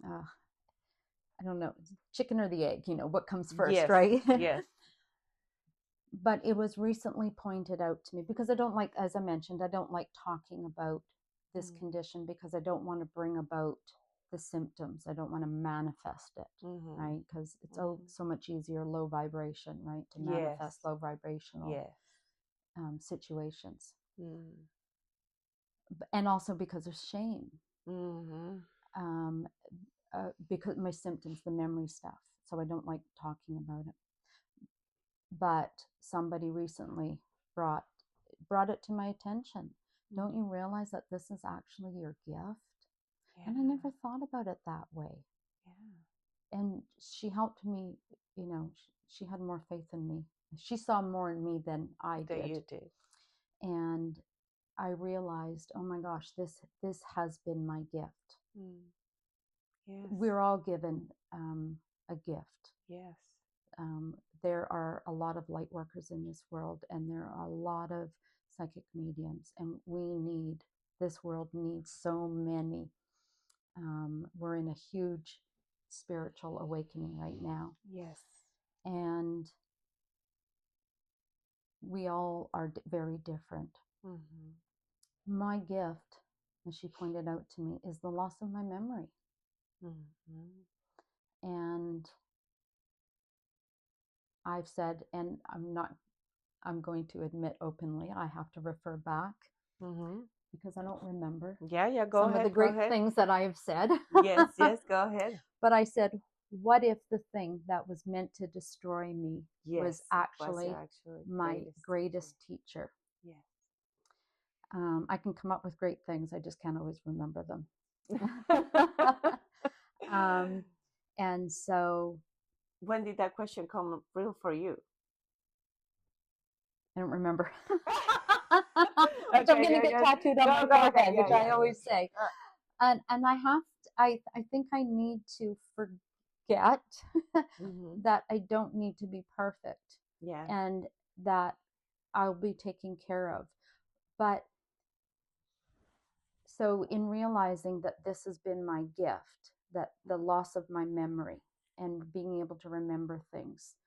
I don't know, chicken or the egg, what comes first, yes. right? Yes. But it was recently pointed out to me, because I don't like, as I mentioned, I don't like talking about this condition, because I don't want to bring about the symptoms. I don't want to manifest it, right? Because it's so much easier low vibration, right? To manifest low vibrational situations. And also because of shame. Because my symptoms, the memory stuff. So I don't like talking about it. But somebody recently brought it to my attention. Don't you realize that this is actually your gift? Yeah. And I never thought about it that way. Yeah. And she helped me, she had more faith in me. She saw more in me than I did. You did. And I realized, oh my gosh, this has been my gift. Yes. We're all given a gift. Yes. there are a lot of light workers in this world, and there are a lot of psychic mediums, and this world needs so many. We're in a huge spiritual awakening right now. Yes. And we all are very different. Mm-hmm. My gift, as she pointed out to me, is the loss of my memory. Mm-hmm. And I've said, and I'm going to admit openly, I have to refer back because I don't remember Yeah, go some ahead. of the great things that I have said. Yes, go ahead. But I said, what if the thing that was meant to destroy me was actually my greatest teacher? Yes. I can come up with great things. I just can't always remember them. And so, when did that question come real for you? I don't remember. Okay, I'm going to get tattooed on my forehead, which I always say. And I think I need to forget that I don't need to be perfect. Yeah. And that I'll be taken care of. But so in realizing that this has been my gift, that the loss of my memory and being able to remember things,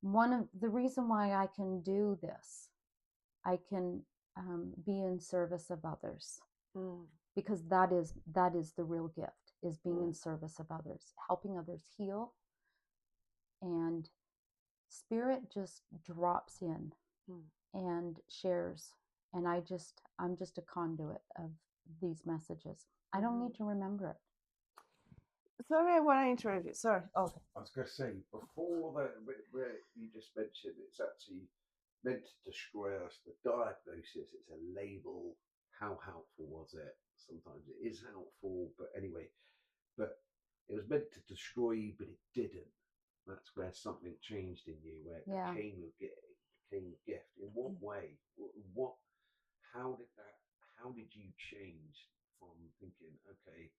one of the reason why I can do this, I can be in service of others, because that is the real gift, is being in service of others, helping others heal, and spirit just drops in and shares, and I'm just a conduit of these messages. I don't need to remember it. Sorry, I want to interrupt you. Sorry. Okay. I was going to say, before that, where you just mentioned it's actually meant to destroy us, the diagnosis, it's a label. How helpful was it? Sometimes it is helpful, but anyway, but it was meant to destroy you, but it didn't. That's where something changed in you, where it became a gift. In what way? How did you change from thinking, okay,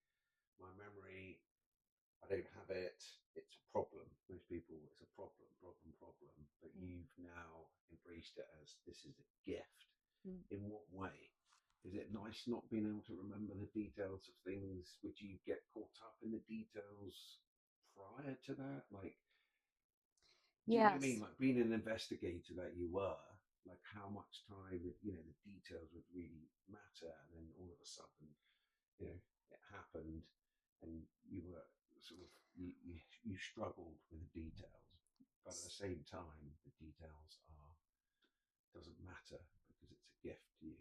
my memory, I don't have it, it's a problem. Most people, it's a problem. But you've now embraced it as this is a gift. In what way? Is it nice not being able to remember the details of things? Would you get caught up in the details prior to that? Like, do you know what I mean? Like being an investigator that you were, like how much time, the details would really matter. And then all of a sudden, it happened and you were sort of, you struggled with the details. But at the same time, the details doesn't matter because it's a gift to you.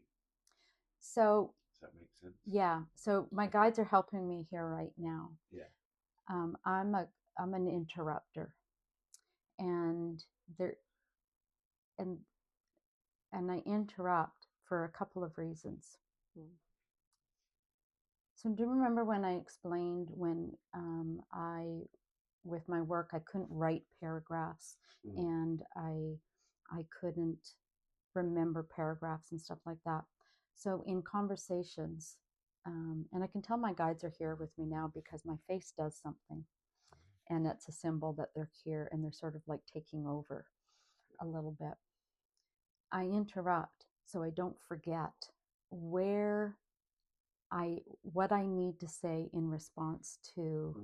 So does that make sense? Yeah. So my guides are helping me here right now. Yeah. I'm an interrupter, and I interrupt for a couple of reasons. So do you remember when I explained when with my work, I couldn't write paragraphs and I couldn't remember paragraphs and stuff like that. So in conversations, and I can tell my guides are here with me now because my face does something, and it's a symbol that they're here and they're sort of like taking over a little bit. I interrupt so I don't forget what I need to say in response to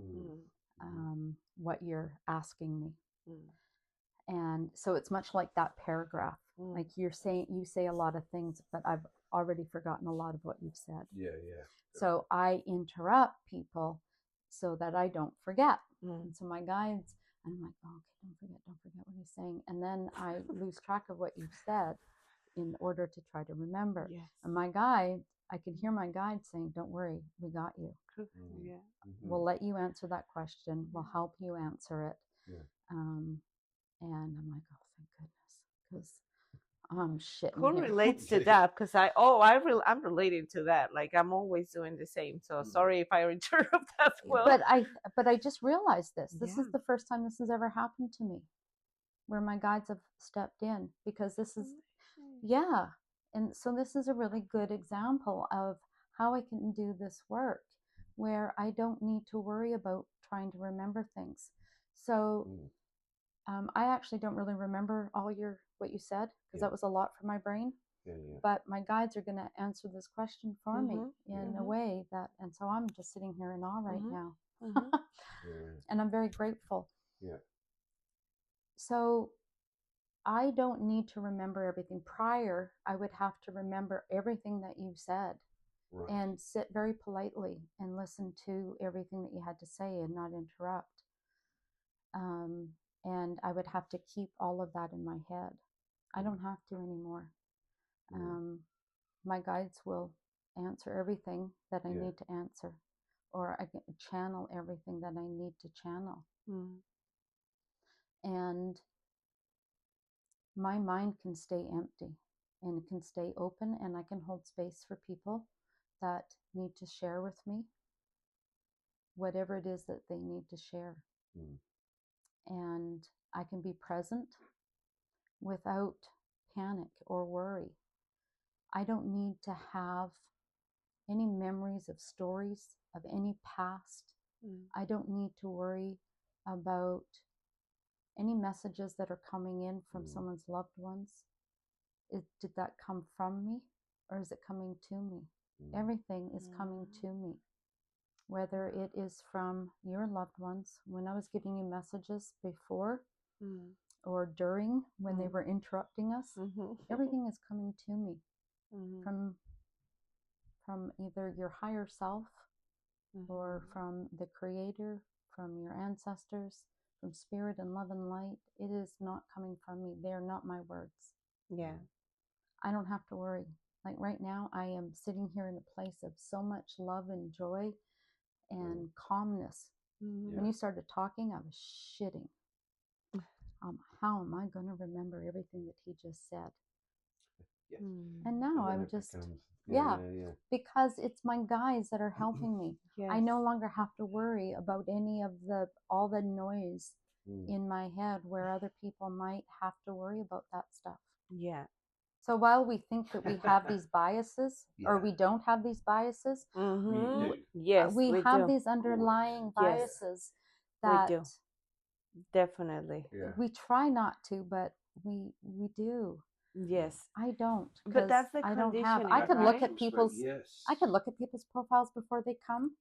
what you're asking me. And so it's much like that paragraph. Like you say a lot of things, but I've already forgotten a lot of what you've said. Yeah. So I interrupt people so that I don't forget. And so my guides, and I'm like, oh, okay, don't forget what he's saying. And then I lose track of what you've said in order to try to remember. Yes. And my guide, I could hear my guide saying, don't worry, we got you. Yeah. We'll let you answer that question. We'll help you answer it. Yeah. And I'm like, oh, thank goodness, because I'm shit. Who relates to that? Because I'm relating to that. Like I'm always doing the same. So sorry if I interrupt as well. But I just realized this. This is the first time this has ever happened to me, where my guides have stepped in, because this is, and so this is a really good example of how I can do this work, where I don't need to worry about trying to remember things. So I actually don't really remember all what you said, because Yeah. that was a lot for my brain. Yeah, yeah. But my guides are going to answer this question for me Mm-hmm. in Mm-hmm. a way that, and so I'm just sitting here in awe right Mm-hmm. now. Mm-hmm. Yeah. And I'm very grateful. Yeah. So I don't need to remember everything. Prior, I would have to remember everything that you said Right. and sit very politely and listen to everything that you had to say and not interrupt. And I would have to keep all of that in my head. I don't have to anymore. My guides will answer everything that I need to answer, or I can channel everything that I need to channel. And my mind can stay empty and it can stay open, and I can hold space for people that need to share with me whatever it is that they need to share. And I can be present without panic or worry. I don't need to have any memories of stories of any past. I don't need to worry about any messages that are coming in from someone's loved ones. Did that come from me, or is it coming to me? Everything is coming to me, whether it is from your loved ones. When I was giving you messages before or during, when they were interrupting us, everything is coming to me from either your higher self or from the Creator, from your ancestors, from spirit and love and light. It is not coming from me. They are not my words. Yeah. I don't have to worry. Like right now, I am sitting here in a place of so much love and joy and calmness. When you started talking, I was shitting. How am I going to remember everything that he just said? Yes. And now I'm just, because it's my guides that are helping me. Yes. I no longer have to worry about any of all the noise in my head where other people might have to worry about that stuff. Yeah. So while we think that we have these biases, or we don't have these biases, Yes, we have do. these underlying biases that we do. Definitely. we try not to, but we do. Yes. I don't, But that's the I don't have. conditioning, I can look right? at people's. I can look at people's profiles before they come.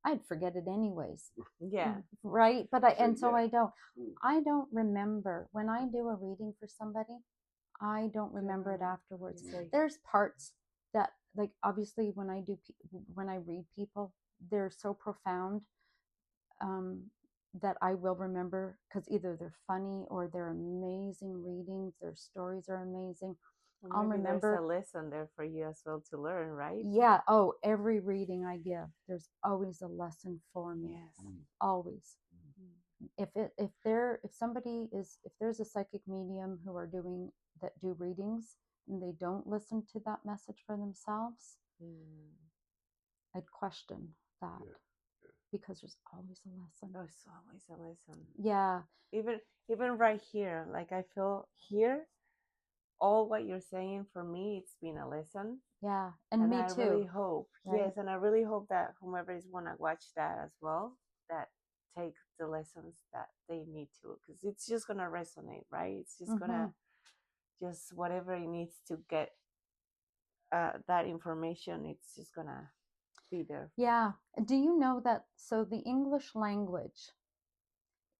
I'd forget it anyways. Yeah. Right. But so I don't. I don't remember when I do a reading for somebody. I don't remember it afterwards. There's parts that, like, obviously when I read people, they're so profound that I will remember, because either they're funny or they're amazing readings. Their stories are amazing. I'll remember. There's a lesson there for you as well to learn, right? Yeah. Oh, every reading I give, there's always a lesson for me. Yes. Always. If there's a psychic medium that do readings and they don't listen to that message for themselves, I'd question that. Because there's always a lesson. There's always a lesson. Yeah. Even right here, like I feel here, all what you're saying for me, it's been a lesson. Yeah, and me too. I really hope, right? yes, and I really hope that whomever is want to watch that as well, that take the lessons that they need to, because it's just gonna resonate, right? It's just gonna, just whatever it needs to get that information, it's just gonna be there. Yeah. Do you know that? So the English language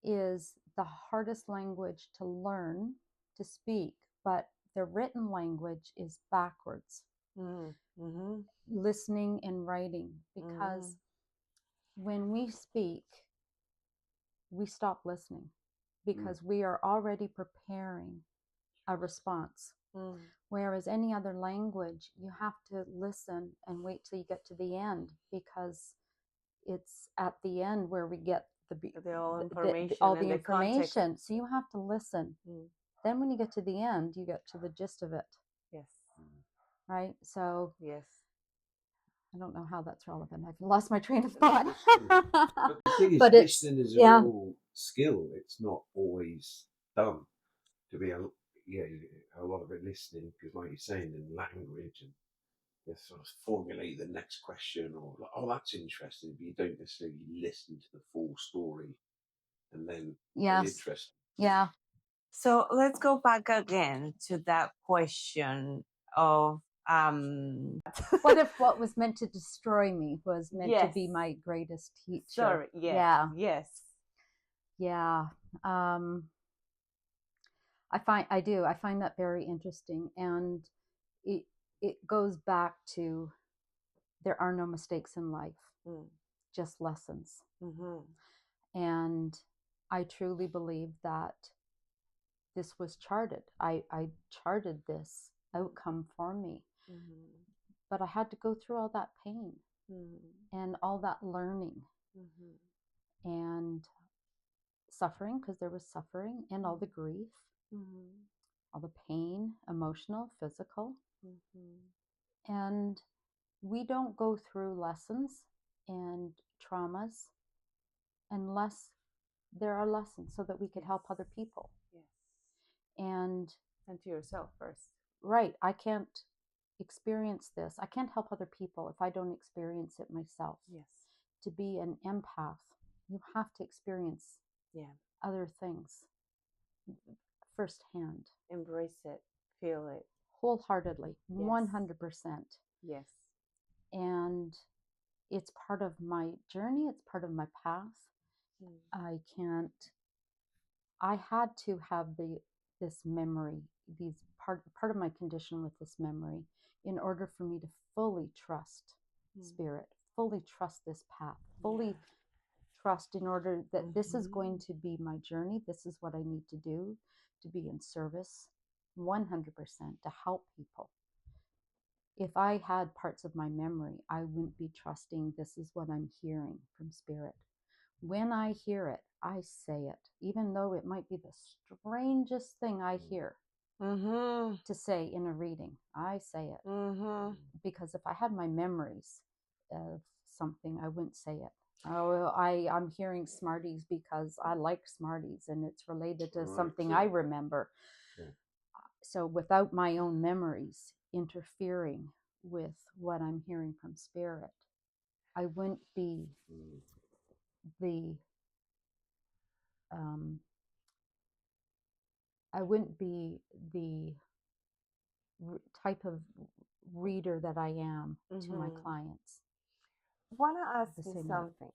is the hardest language to learn to speak, but the written language is backwards. Listening and writing, because when we speak, we stop listening because we are already preparing a response. Whereas any other language, you have to listen and wait till you get to the end, because it's at the end where we get all the information. So you have to listen. Then when you get to the end, you get to the gist of it. Yes. Right? So yes. I don't know how that's relevant. I've lost my train of thought. But the thing is, listening is a real skill. It's not always done. To be a lot of it listening, because like you're saying, in language, and you sort of formulate the next question, or like, oh, that's interesting, but you don't necessarily listen to the full story, and then yes, interesting. Yeah. So let's go back again to that question of What if what was meant to destroy me was meant to be Yes. my greatest teacher? Sorry, yes. Yeah. Yes. Yeah. I find that very interesting, and it goes back to there are no mistakes in life, just lessons. And I truly believe that this was charted. I charted this outcome for me, but I had to go through all that pain and all that learning and suffering, because there was suffering, and all the grief, all the pain, emotional, physical. And we don't go through lessons and traumas unless there are lessons so that we could help other people. Yes. And to yourself first. Right. I can't experience this. I can't help other people if I don't experience it myself. Yes. To be an empath, you have to experience other things firsthand. Embrace it. Feel it. Wholeheartedly. Yes. 100%. Yes. And it's part of my journey. It's part of my path. I had to have this memory, part of my condition with this memory, in order for me to fully trust spirit, fully trust this path, fully trust in order that this is going to be my journey. This is what I need to do to be in service 100% to help people. If I had parts of my memory, I wouldn't be trusting this is what I'm hearing from spirit. When I hear it, I say it, even though it might be the strangest thing I hear to say in a reading. I say it. Because if I had my memories of something, I wouldn't say it. Oh, I'm hearing Smarties because I like Smarties and it's related to something I remember. So without my own memories interfering with what I'm hearing from spirit, I wouldn't be the type of reader that I am to my clients. I want to ask you something.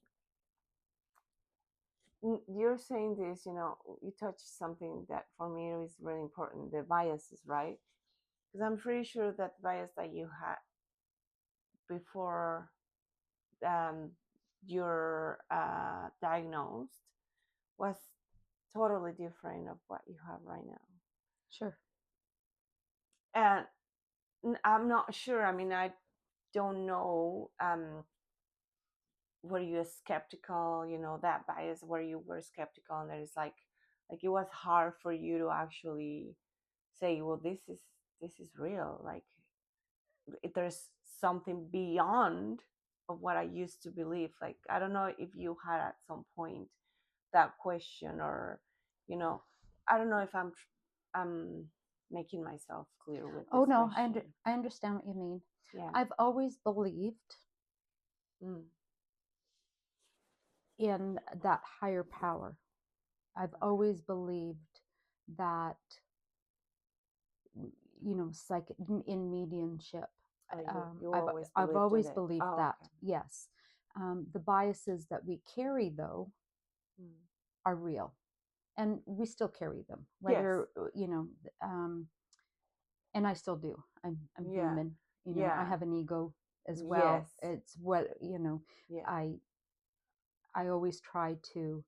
You're saying this, you touched something that for me is really important, the biases, right? Because I'm pretty sure that bias that you had before you're diagnosed was totally different of what you have right now. Sure. And I'm not sure. I mean, I don't know. Were you skeptical? That bias where you were skeptical, and there's like it was hard for you to actually say, well, this is real. Like, there's something beyond of what I used to believe. Like, I don't know if you had at some point that question, or I don't know if I'm making myself clear with this. Oh no, question. I understand what you mean. Yeah. I've always believed in that higher power. I've always believed that, in mediumship. I've always believed that. Okay. Yes. The biases that we carry, though, are real, and we still carry them. Whether and I still do. I'm human. I have an ego as well. Yes. It's what I always try to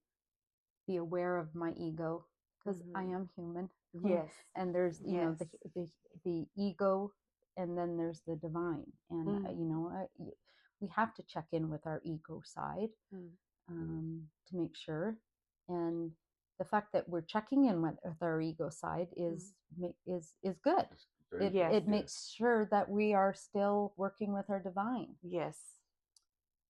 be aware of my ego, because I am human. Yes. And there's the ego, and then there's the divine, and we have to check in with our ego side to make sure. And the fact that we're checking in with our ego side is good. It makes sure that we are still working with our divine. Yes.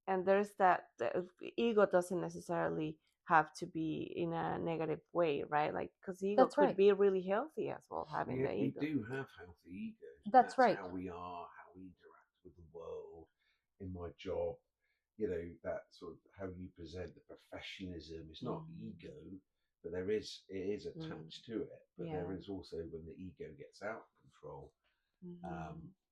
And there's that the ego doesn't necessarily have to be in a negative way, right? Like, because ego could be really healthy as well, having the ego. We do have healthy egos. That's right. How we are, how we interact with the world. In my job, that sort of how you present the professionalism. It's not ego. but it is attached to it. But Yeah. there is also when the ego gets out of control,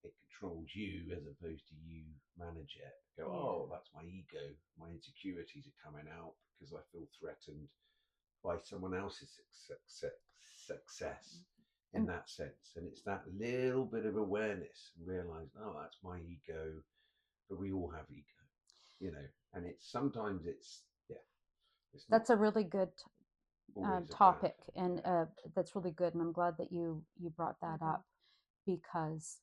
it controls you as opposed to you manage it. Go, oh, that's my ego. My insecurities are coming out because I feel threatened by someone else's success in that sense. And it's that little bit of awareness and realize, oh, that's my ego, but we all have ego, you know. And it's sometimes it's that's a really good topic, and yeah. that's really good, and I'm glad that you brought that up, because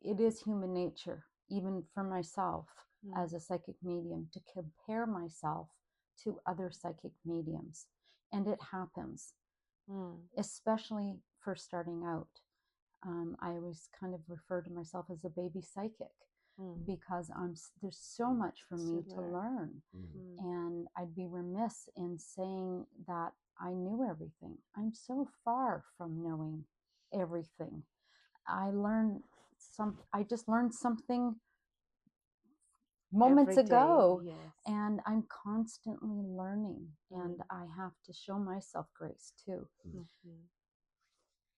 it is human nature, even for myself as a psychic medium, to compare myself to other psychic mediums. And it happens, especially for starting out. I always kind of refer to myself as a baby psychic, because there's so much for me to learn. And I'd be remiss in saying that I knew everything. I'm so far from knowing everything. I just learned something moments ago, and I'm constantly learning, and I have to show myself grace too.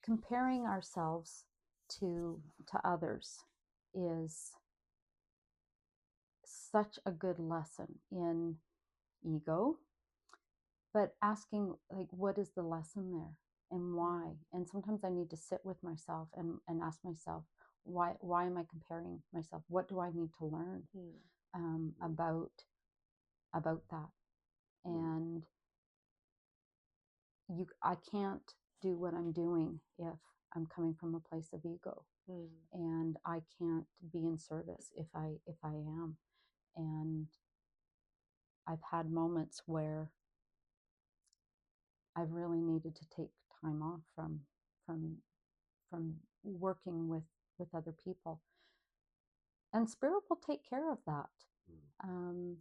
Comparing ourselves to others is such a good lesson in ego, but asking, like, what is the lesson there and why? And sometimes I need to sit with myself and ask myself, why am I comparing myself? What do I need to learn about that? And I can't do what I'm doing if I'm coming from a place of ego, and I can't be in service if I am. And I've had moments where I've really needed to take time off from working with other people, and spirit will take care of that.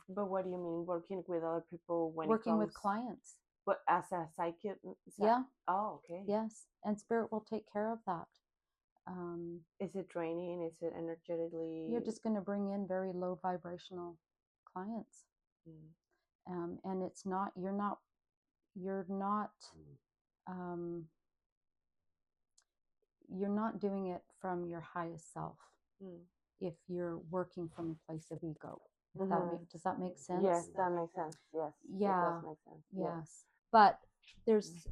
But what do you mean working with other people when working with clients? But as a psychic? Yeah. Oh, okay. Yes, and spirit will take care of that. Is it draining? Is it energetically? You're just going to bring in very low vibrational clients, and it's not. You're not. You're not doing it from your highest self if you're working from a place of ego. Does that make sense? Yes, that makes sense. Yes. Yeah. It does make sense. Yes. But there's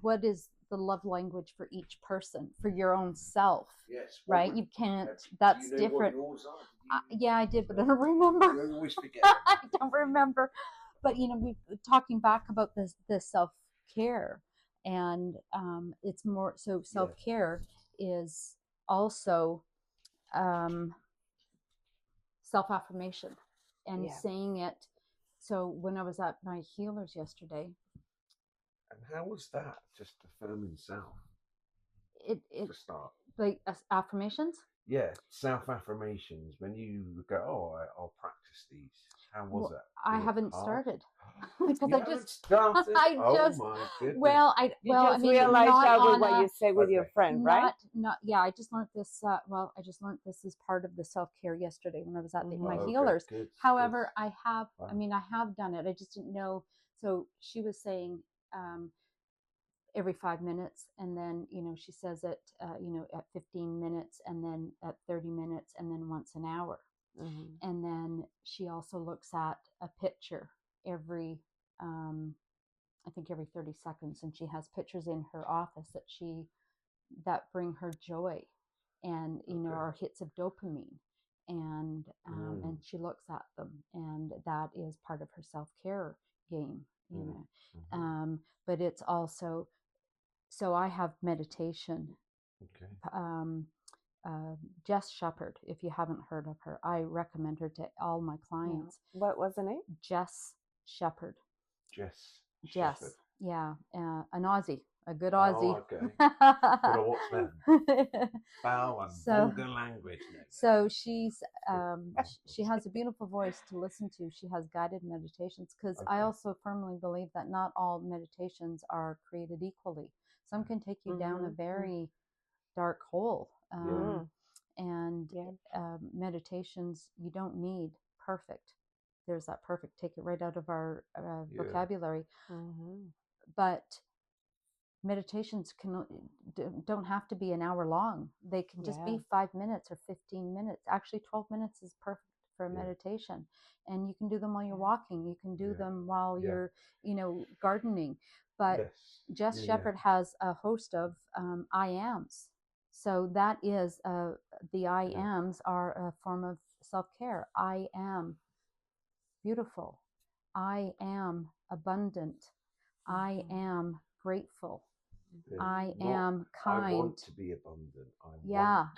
what is the love language for each person, for your own self? Yes. Right? You can't. That's do you know different. What yours are? Yeah, I did, but I don't remember. You always forget. I don't remember. But we talking back about the self-care, and it's more so self-care is also self-affirmation and saying it. So when I was at my healers yesterday, and how was that? Just affirming self. It to start, like affirmations. Yeah, self-affirmations. When you go, oh, I'll practice these. How was it? I haven't started because you I haven't just started. oh my goodness. I mean, realized that with what you say with Okay. your friend, right? I just learned this. I just learned this as part of the self-care yesterday when I was at my Okay, healers. good, However, good. I have. Wow. I mean, I have done it. I just didn't know. So she was saying every 5 minutes, and then she says it at 15 minutes, and then at 30 minutes, and then once an hour. And then she also looks at a picture every I think every 30 seconds, and she has pictures in her office that bring her joy, and are hits of dopamine, and she looks at them, and that is part of her self-care game, but it's also, so I have meditation. Jess Shepherd, if you haven't heard of her, I recommend her to all my clients. What was the name? Jess Shepherd. Jess. Yeah, an Aussie, a good Aussie. Oh, okay. But what's that? Foul and vulgar language. So she's she has a beautiful voice to listen to. She has guided meditations, because I also firmly believe that not all meditations are created equally. Some can take you down a very dark hole. And meditations, you don't need perfect. there's that perfect, take it right out of our Yeah. vocabulary. Mm-hmm. But meditations don't have to be an hour long. They can just be 5 minutes or 15 minutes. Actually, 12 minutes is perfect for a meditation. And you can do them while you're walking. You can do them while you're, gardening. But Jess Shepherd has a host of I ams. So that is the I ams are a form of self-care. I am beautiful. I am abundant. I am grateful. I am kind. I want to be abundant.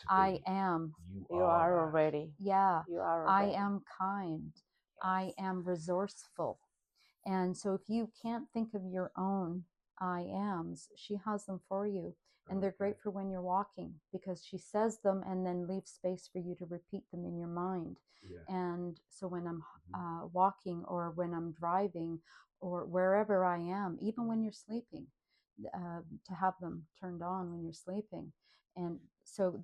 I am. You are already. Yeah. You are I already. am kind. I am resourceful. And so if you can't think of your own I ams, she has them for you. And they're great for when you're walking, because she says them and then leaves space for you to repeat them in your mind. And so when I'm walking, or when I'm driving, or wherever I am, even when you're sleeping, to have them turned on when you're sleeping. And so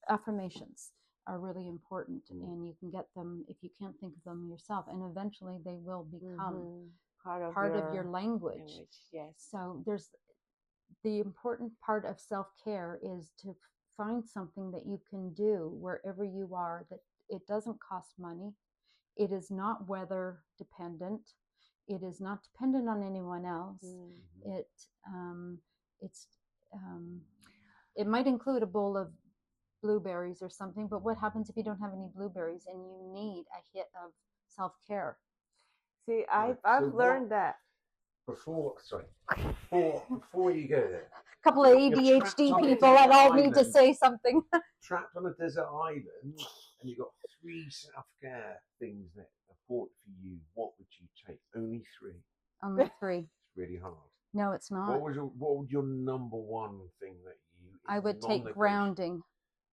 affirmations are really important, and you can get them if you can't think of them yourself, and eventually they will become part of your language. Yes. So there's the important part of self-care is to find something that you can do wherever you are, that it doesn't cost money. It is not weather dependent. It is not dependent on anyone else. It might include a bowl of blueberries or something, but what happens if you don't have any blueberries and you need a hit of self-care? See, I've learned that. Before you go there, a couple of ADHD people that all need to say something. Trapped on a desert island, and you've got 3 self-care things that are important for you. What would you take? Only 3. Only 3. It's really hard. No, it's not. What would your number one thing that you? I would take grounding.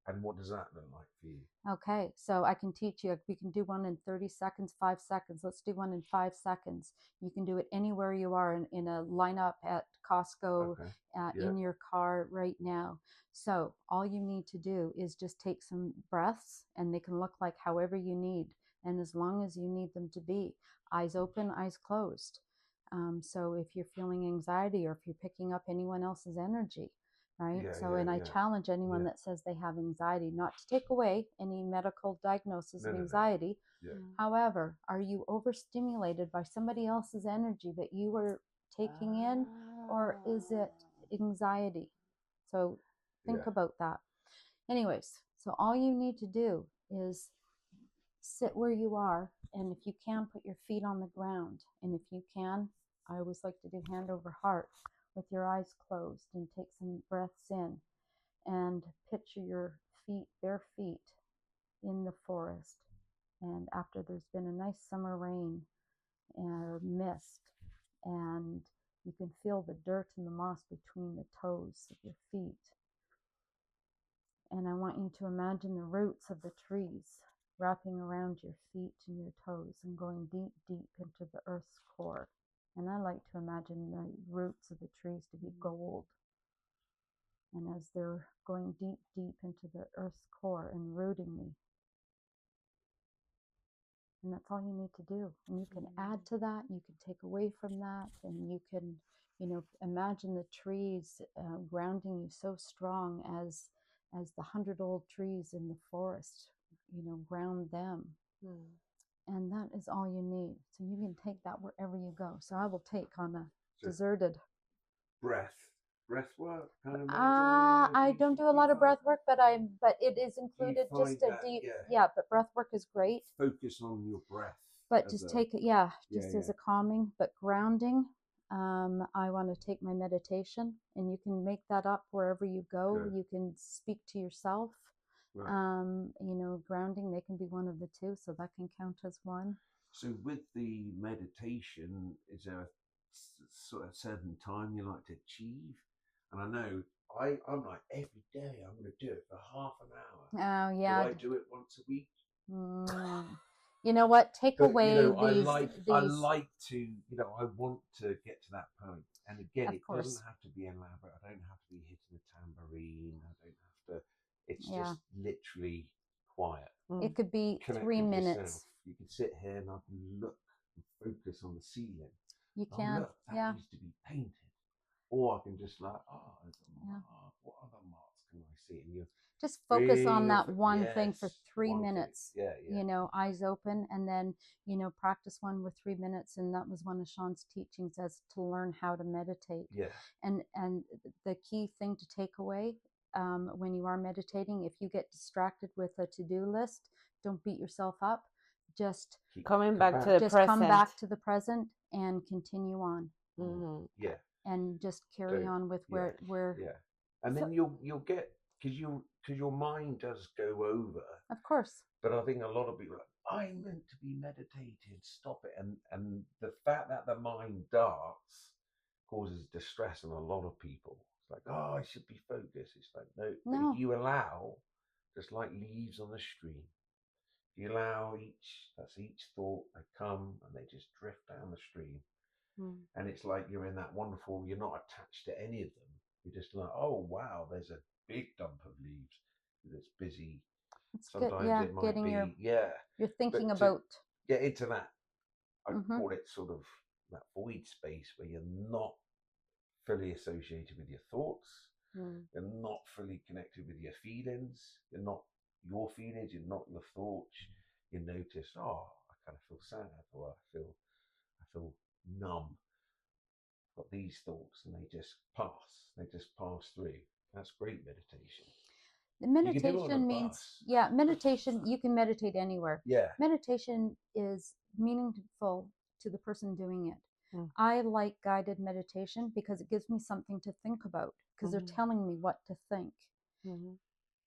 And what does that look like for you? Okay, so I can teach you. We can do one in 30 seconds, 5 seconds. Let's do one in 5 seconds. You can do it anywhere you are in a lineup at Costco, in your car right now. So all you need to do is just take some breaths, and they can look like however you need, and as long as you need them to be. Eyes open, eyes closed. So if you're feeling anxiety, or if you're picking up anyone else's energy, right? I challenge anyone that says they have anxiety not to take away any medical diagnosis of anxiety. However, are you overstimulated by somebody else's energy that you were taking in, or is it anxiety? So think about that. Anyways, so all you need to do is sit where you are, and if you can, put your feet on the ground, and if you can, I always like to do hand over heart with your eyes closed, and take some breaths in, and picture your feet, bare feet, in the forest. And after there's been a nice summer rain or mist, and you can feel the dirt and the moss between the toes of your feet. And I want you to imagine the roots of the trees wrapping around your feet and your toes, and going deep, deep into the earth's core. And I like to imagine the roots of the trees to be gold. And as they're going deep, deep into the earth's core and rooting me. And that's all you need to do. And you can add to that, you can take away from that, and you can, imagine the trees grounding you so strong as the 100-old trees in the forest, ground them. And that is all you need. So you can take that wherever you go. So I will take on a deserted breath work kind of. I don't do a lot of breath work, but it is included. Just a deep, but breath work is great. Focus on your breath. But just take it, as a calming, but grounding. I want to take my meditation, and you can make that up wherever you go. Good. You can speak to yourself. Right. Grounding, they can be one of the 2, so that can count as one. So with the meditation, is there a sort of certain time you like to achieve? And I know I'm like, every day I'm going to do it for half an hour. Oh, yeah. Do I do it once a week? You know what? Take away these. I like to, I want to get to that point. And again, it doesn't have to be elaborate. I don't have to be hitting a tambourine. I don't have to. It's just literally quiet. It could be 3 minutes. you can sit here and I can look and focus on the ceiling. You Oh, can, look, that yeah. needs to be painted. Or I can just like, oh, there's a Yeah. mark. What other marks can I see? And you Just focus on really that one thing for yes, 3 one thing. minutes. Yeah, yeah. You know, eyes open, and then, you know, practice one with 3 minutes. And that was one of Shawn's teachings, as to learn how to meditate. Yeah. And the key thing to take away when you are meditating, if you get distracted with a to-do list, don't beat yourself up. Just Coming back to the just present. come back to the present and continue on. Mm-hmm. Yeah. And just carry on with where yeah. And then you'll get, because your mind does go over. Of course. But I think a lot of people are like, I'm meant to be meditating, stop it. And the fact that the mind darts causes distress in a lot of people. It's like, oh, I should be focused. It's like, no. But if you allow, just like leaves on the stream, you allow each thought, they come and they just drift down the stream. And it's like you're in that wonderful, you're not attached to any of them. You're just like, oh, wow, there's a big dump of leaves that's busy. It's Sometimes good, yeah, it might getting be, you're thinking but about. Get into that, I call it sort of that void space where you're not fully associated with your thoughts. You're not fully connected with your feelings. You're not your feelings. You're not your thoughts. You notice, oh, I kind of feel sad, or I feel numb. I've got these thoughts, and they just pass. They just pass through. That's great meditation. Meditation means, meditation, you can meditate anywhere. Yeah. Meditation is meaningful to the person doing it. I like guided meditation because it gives me something to think about, because they're telling me what to think.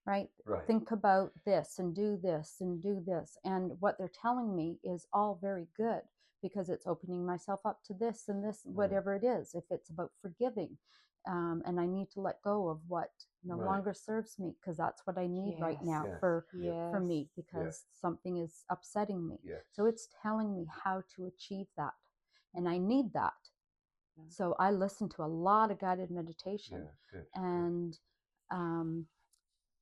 Right? Think about this and do this and do this. And what they're telling me is all very good, because it's opening myself up to this and this, whatever it is. If it's about forgiving, and I need to let go of what no longer serves me, because that's what I need right now for me, because something is upsetting me. So it's telling me how to achieve that, and I need that. So I listen to a lot of guided meditation, and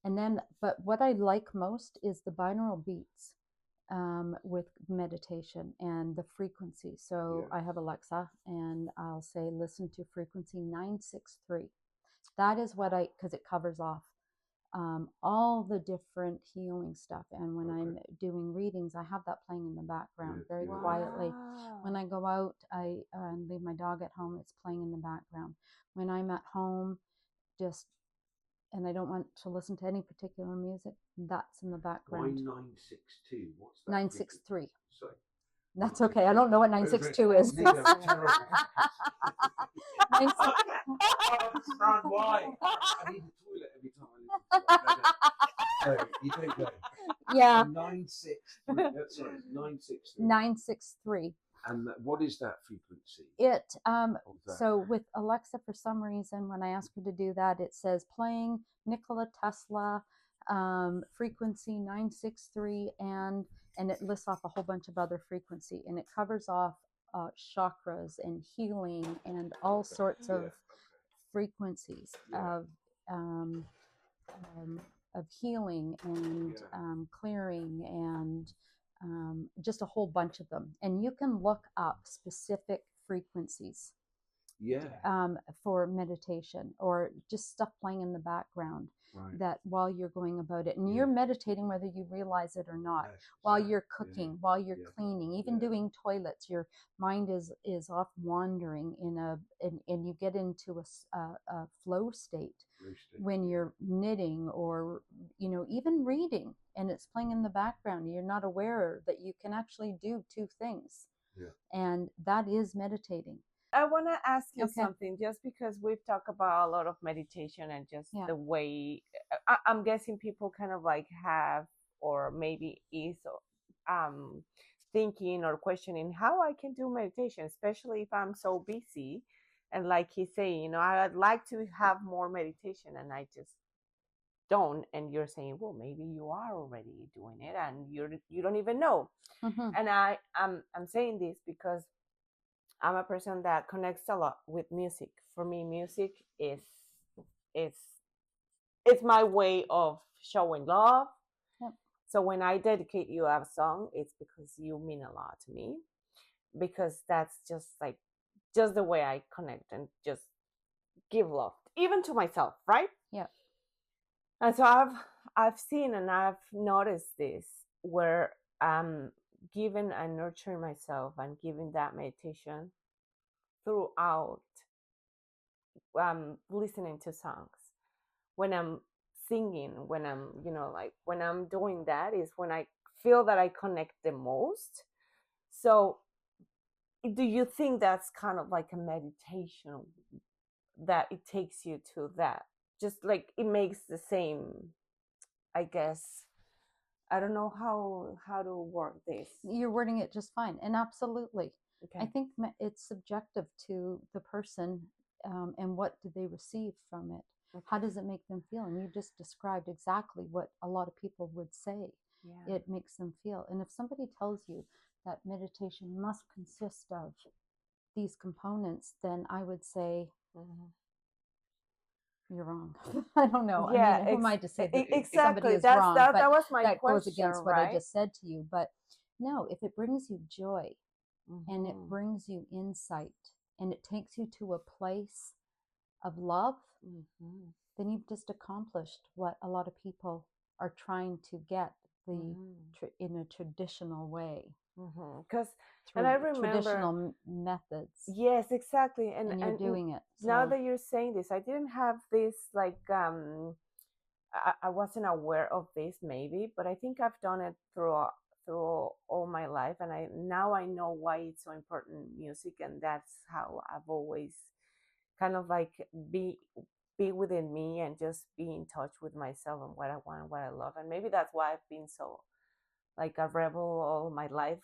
then, but what I like most is the binaural beats with meditation and the frequency. So I have Alexa, and I'll say, listen to frequency 963. That is what because it covers off all the different healing stuff. And when I'm doing readings, I have that playing in the background very quietly. When I go out, I leave my dog at home, it's playing in the background. When I'm at home, and I don't want to listen to any particular music, that's in the background. Why 962? What's that? 963. Sorry. That's okay. I don't know what 962 is. I understand why. I need a toilet every time I listen to it. No, you don't go. Yeah. 963. Sorry, 963. 963. And what is that frequency? So with Alexa, for some reason, when I ask her to do that, it says playing Nikola Tesla, frequency 963, and it lists off a whole bunch of other frequency, and it covers off chakras and healing and all sorts of frequencies of healing and clearing and just a whole bunch of them. And you can look up specific frequencies for meditation, or just stuff playing in the background that while you're going about it, and you're meditating whether you realize it or not, while you're cooking, while you're cleaning, even doing toilets, your mind is off wandering and you get into a flow state when you're knitting, or even reading, and it's playing in the background. You're not aware that you can actually do two things, and that is meditating. I want to ask you something, just because we've talked about a lot of meditation and just the way I'm guessing people kind of like have, or maybe is thinking or questioning how I can do meditation, especially if I'm so busy. And like he's saying, I'd like to have more meditation and I just don't. And you're saying, well, maybe you are already doing it and you don't even know. And I'm saying this because I'm a person that connects a lot with music. For me, music is my way of showing love. So when I dedicate you a song, it's because you mean a lot to me, because that's just like just the way I connect and just give love, even to myself, right? Yeah. And so I've seen and I've noticed this where I'm giving and nurturing myself and giving that meditation throughout listening to songs. When I'm singing, when I'm, like when I'm doing that is when I feel that I connect the most. So do you think that's kind of like a meditation, that it takes you to that? Just like it makes the same, I guess. I don't know how to word this. You're wording it just fine, and absolutely. Okay. I think it's subjective to the person, and what do they receive from it. Okay. How does it make them feel? And you just described exactly what a lot of people would say. Yeah. It makes them feel. And if somebody tells you that meditation must consist of these components, then I would say, you're wrong. I don't know. Yeah, I mean, who am I to say that exactly. somebody is That's wrong? that But was my that question, goes against what right? I just said to you. But no, if it brings you joy and it brings you insight and it takes you to a place of love, then you've just accomplished what a lot of people are trying to get in a traditional way. Because through and I remember traditional methods. Yes, exactly. And you're doing it. Now So that you're saying this, I didn't have this like I wasn't aware of this maybe, but I think I've done it through all my life, and I know why it's so important, music, and that's how I've always kind of like be within me and just be in touch with myself and what I want and what I love, and maybe that's why I've been so like a rebel all my life,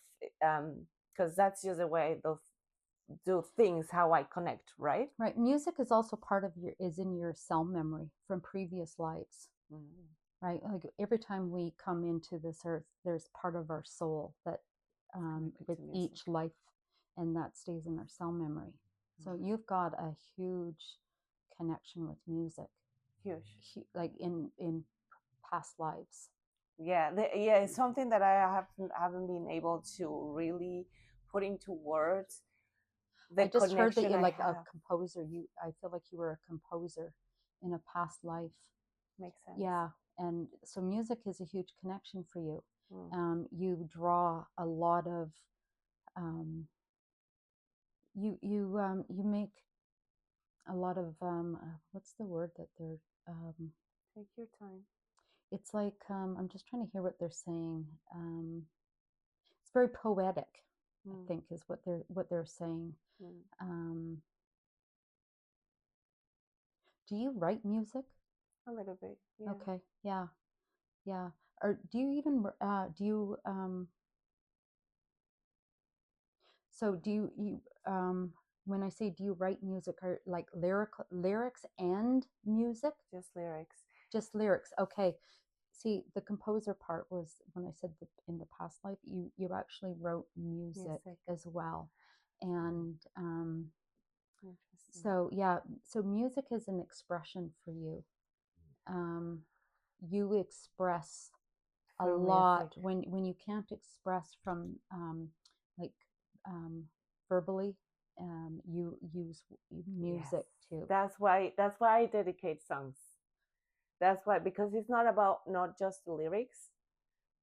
because that's just the way I do things, how I connect, right? Right. Music is also part of is in your cell memory from previous lives. Right. Like every time we come into this earth, there's part of our soul that with each life, and that stays in our cell memory. So you've got a huge connection with music. Huge. Like in past lives. Yeah, it's something that I haven't been able to really put into words. I just heard that you're like a composer. I feel like you were a composer in a past life. Makes sense. Yeah, and so music is a huge connection for you. You draw a lot of you make a lot of what's the word that they're take your time. It's like I'm just trying to hear what they're saying. It's very poetic, I think, is what they're saying. Do you write music? A little bit. Yeah. Okay. Yeah. Or do you even so do you when I say do you write music, are like lyrics and music? Just lyrics. Okay. See, the composer part was when I said in the past life, you actually wrote music as well. And so yeah, so music is an expression for you. You express a lot when you can't express from verbally. You use music too. That's why I dedicate songs. That's why, because it's not about not just the lyrics.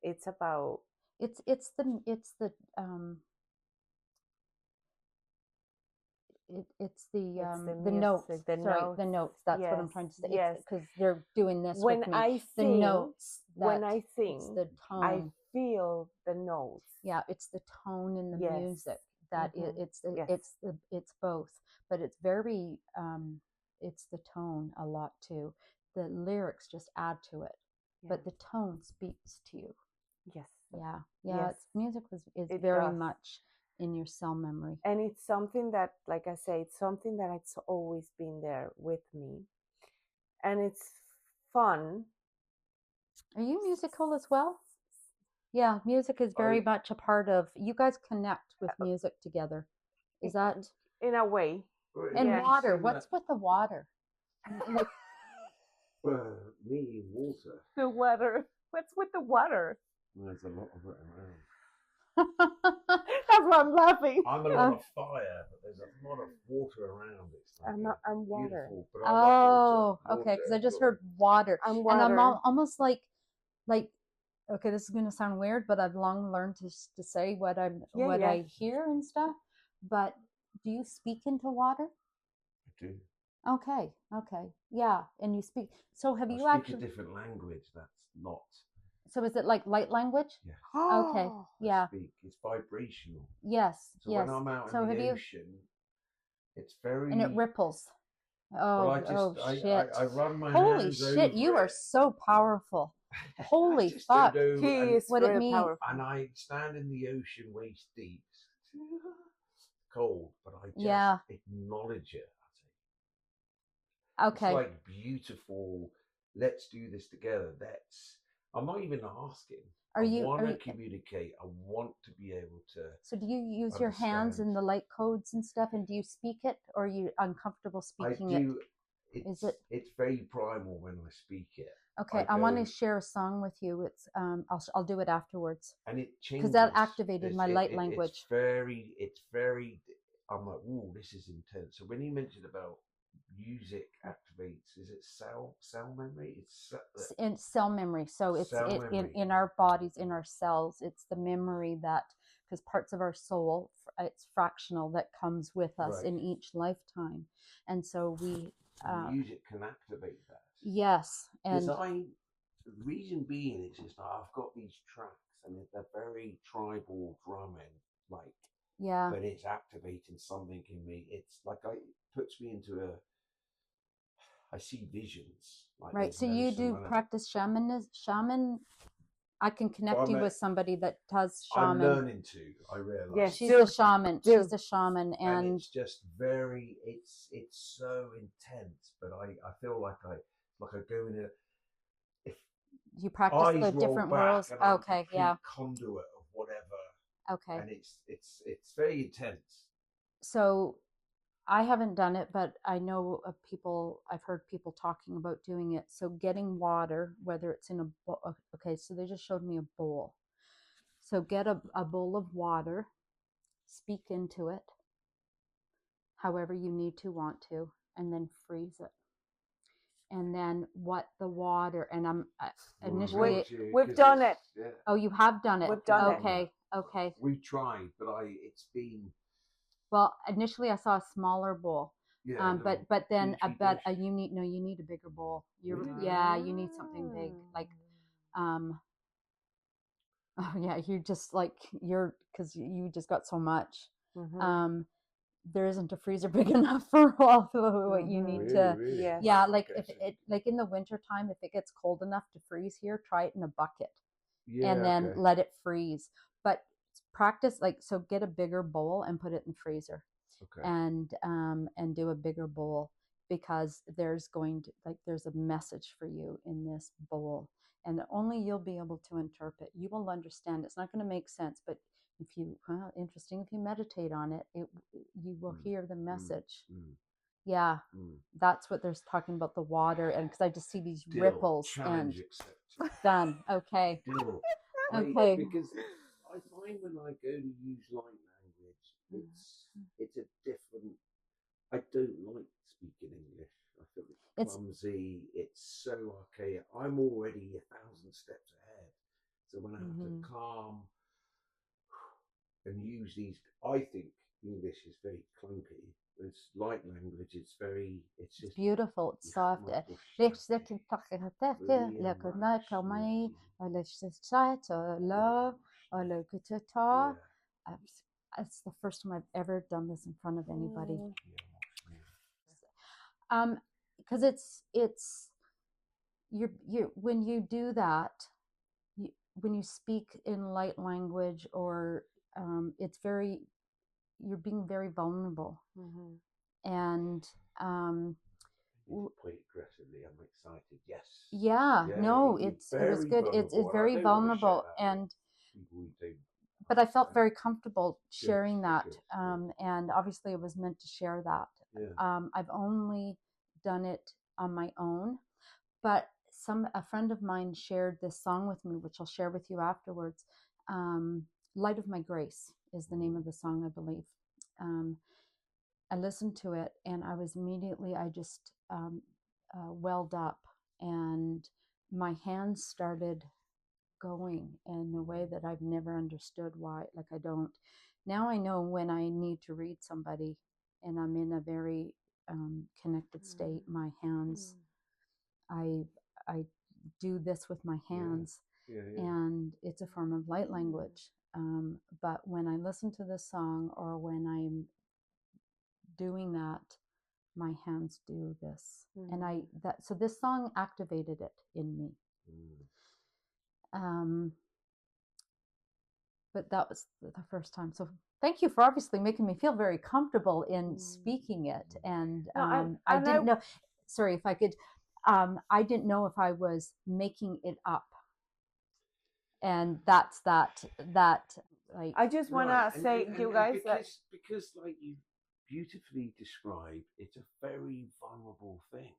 It's about it's the notes. The notes. The notes. That's what I'm trying to say. Yes, because they're doing this when with me. I sing, the notes. When I sing, it's the tone. I feel the notes. Yeah, it's the tone in the music that it's both, but it's very it's the tone a lot too. The lyrics just add to it, but the tone speaks to you. Yes. Yeah. Yes. Music is very much in your cell memory, and it's something that, like I say, it's something that it's always been there with me, and it's fun. Are you musical as well? Yeah, music is very much a part of, you guys connect with music together. Is that? In a way. And water. What's with the water? Me, water. The water. What's with the water? There's a lot of it around. That's why I'm laughing. I'm a lot of fire, but there's a lot of water around. It's like I'm water. beautiful. But I love water. Okay, because I just heard water. I'm water. And I'm almost like, okay, this is going to sound weird, but I've long learned to say what I hear and stuff. But do you speak into water? I do. Okay, yeah, and you speak. So have you actually speak a different language? That's not. So is it like light language? Yes. Okay, yeah. It's vibrational. Yes, so yes. when I'm out in the ocean, it's very. And it ripples. Oh, shit! I run my Holy hands shit! over You are so powerful. Holy fuck! He is what really it means. powerful. And I stand in the ocean waist deep. Cold, but I just acknowledge it. Okay. It's like beautiful. Let's do this together. I'm not even asking. I want to communicate. I want to be able to. So do you use your hands in the light codes and stuff, and do you speak it, or are you uncomfortable speaking it? It's very primal when I speak it. Okay, I want to share a song with you. It's I'll do it afterwards. And it changes. Because that activated my light language. It's very. I'm like, ooh, this is intense. So when you mentioned about music activates, is it cell memory? It's in cell memory. So it's in our bodies, in our cells. It's the memory that, because parts of our soul, it's fractional, that comes with us in each lifetime, and so we music can activate that. Yes, and the reason being is just I've got these tracks and they're very tribal drumming, like. Yeah. But it's activating something in me. It's like it puts me into I see visions. Like right. So you do practice shaman. I can connect you with somebody that does shaman. I'm learning to. I realize. Yeah, she's a shaman. She's a shaman, and it's just very. It's so intense. But I feel like I go in a. If you practice the different worlds. Okay. Yeah. Conduit of whatever. Okay. And it's very intense. So I haven't done it, but I know of people, I've heard people talking about doing it. So getting water, whether it's in a bowl. Okay, so they just showed me a bowl. So get a bowl of water, speak into it, however you need to, want to, and then freeze it. And then the water, and I'm initially... We've done it. Yeah. Oh, you have done it. We've done it. Okay. We've tried, but it's been. Well, initially I saw a smaller bowl. Yeah. But then you need a bigger bowl. You need something big, like oh yeah, because you just got so much. Mm-hmm. There isn't a freezer big enough for all what you need to. Really? Yeah, like if it like in the winter time, if it gets cold enough to freeze here, try it in a bucket. Yeah, and then let it freeze. But practice, so get a bigger bowl and put it in the freezer. Okay. And do a bigger bowl, because there's a message for you in this bowl, and only you'll be able to interpret. You will understand. It's not going to make sense, but if you meditate on it, you will hear the message. Yeah, that's what they're talking about, the water, and because I just see these ripples. Challenge and done. Okay. Okay. Because I find when I go to use light language, it's a different. I don't like speaking English. I feel it's clumsy. It's so archaic. I'm already 1,000 steps ahead. So when I have to calm and use these, I think English is very clunky. It's light language. It's just beautiful. It's soft. It's the first time I've ever done this in front of anybody. Because it's when you do that, when you speak in light language, or you're being very vulnerable. And quite aggressively, I'm excited. Yes. Yeah. No, it was good. It's very vulnerable, and but I felt very comfortable sharing that. And obviously, I was meant to share that. Yeah. I've only done it on my own, but a friend of mine shared this song with me, which I'll share with you afterwards. Light of My Grace is the name of the song, I believe. I listened to it, and I was immediately, I just welled up, and my hands started going in a way that I've never understood why. Like, I don't, now I know when I need to read somebody and I'm in a very connected state, my hands, I do this with my hands, and it's a form of light language. But when I listen to this song, or when I'm doing that, my hands do this, and so this song activated it in me. But that was the first time. So thank you for obviously making me feel very comfortable in speaking it. And I didn't know. Sorry, if I could. I didn't know if I was making it up. And that's that. Like, I just want to say, you guys, because like you beautifully described, it's a very vulnerable thing.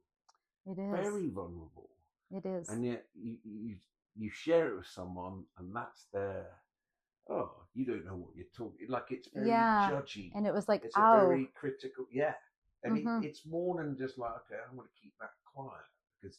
It is very vulnerable. It is, and yet you share it with someone, and that's their. Oh, you don't know what you're talking. Like, it's very judgy, and it was like, it's a very critical. Yeah, and it's more than just like, okay, I'm going to keep that quiet, because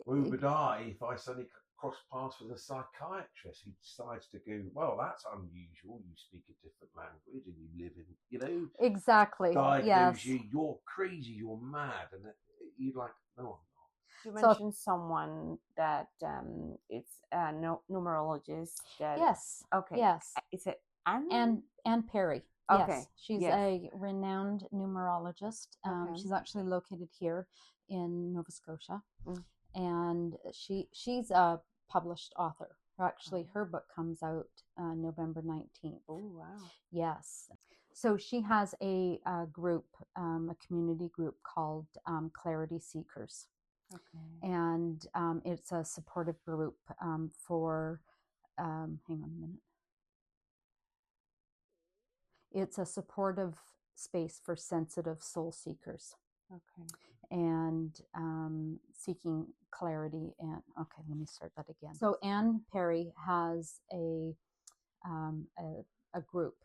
who would I if I suddenly cross paths with a psychiatrist who decides to go, well, that's unusual. You speak a different language and you live in, exactly. Diagnose you. You're crazy. You're mad, and you're like, no, I'm not. You mentioned someone that it's a numerologist. Yes. Okay. Yes. Is it Anne? Anne Perry. Okay. Yes. She's a renowned numerologist. She's actually located here in Nova Scotia, and she's a published author. Actually, her book comes out November 19th. Oh, wow. Yes. So she has a group, a community group called Clarity Seekers. Okay. And it's a supportive group for, hang on a minute. It's a supportive space for sensitive soul seekers. Okay. And seeking clarity. And okay, let me start that again. So Anne Perry has a group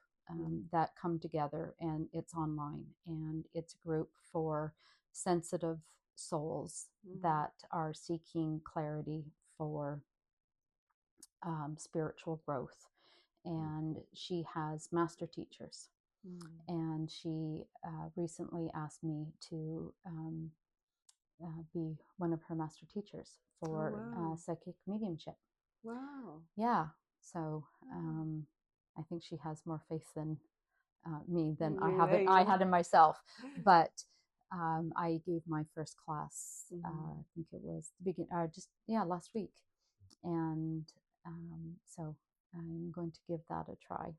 that come together, and it's online, and it's a group for sensitive souls that are seeking clarity for spiritual growth. And she has master teachers, and she recently asked me to be one of her master teachers for psychic mediumship. Wow. Yeah. So I think she has more faith than me than I had in myself. But I gave my first class. I think it was last week, and so I'm going to give that a try.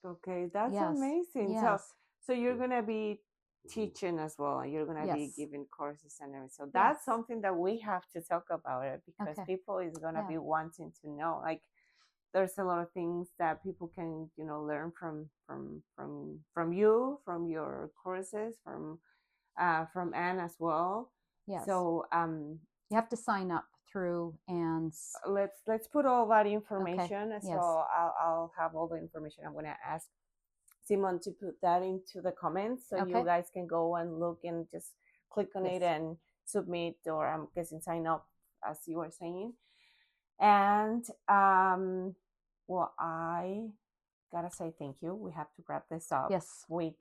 Okay, that's amazing. Yes. So you're gonna be teaching as well, and you're gonna be giving courses and everything. So that's something that we have to talk about it, because people is gonna be wanting to know. Like, there's a lot of things that people can learn from you, from your courses, from Anne as well. Yes. So you have to sign up through Anne's. Let's put all that information. Okay. So I'll have all the information. I'm gonna ask SImone to put that into the comments, so you guys can go and look and just click on it and submit, or I'm guessing sign up, as you were saying. And well, I gotta say thank you. We have to wrap this up. Yes, we're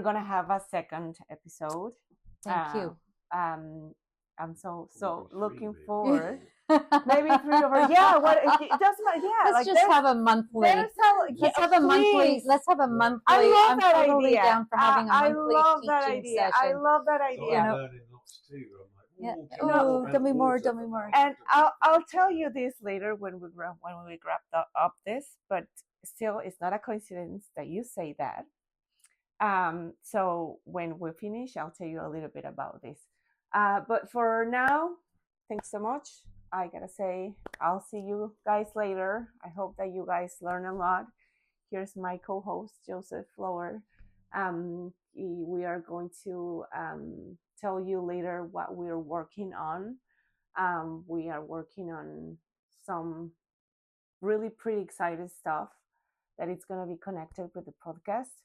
gonna have a second episode. Thank you. I'm so looking forward. Maybe 3 or 4. Yeah, what it doesn't matter. Yeah, let's just have a monthly. Let's have a monthly. I love that totally idea. Down for having a monthly I love that teaching idea. session. I love that idea. So I'm learning lots too. I'm like, tell me more. And I'll tell you this later when we wrap up this. But still, it's not a coincidence that you say that. So when we finish, I'll tell you a little bit about this. But for now, thanks so much. I gotta say, I'll see you guys later. I hope that you guys learn a lot. Here's my co-host, Joseph Flower. We are going to tell you later what we're working on. We are working on some really pretty exciting stuff that it's going to be connected with the podcast.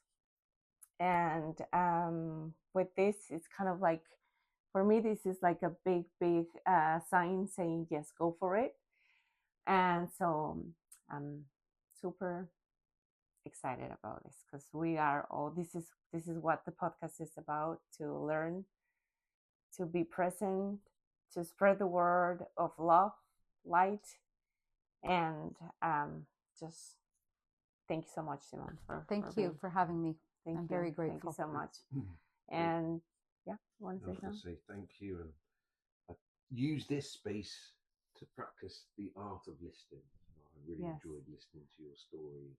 And with this, it's kind of like, for me, this is like a big sign saying yes, go for it. And so I'm super excited about this, because we are all, this is what the podcast is about: to learn, to be present, to spread the word of love, light, and just thank you so much, Simone, Thank you for having me. I'm very grateful. Thank you so much. And yeah, you want to say something? Say thank you, and I use this space to practice the art of listening. I really enjoyed listening to your story,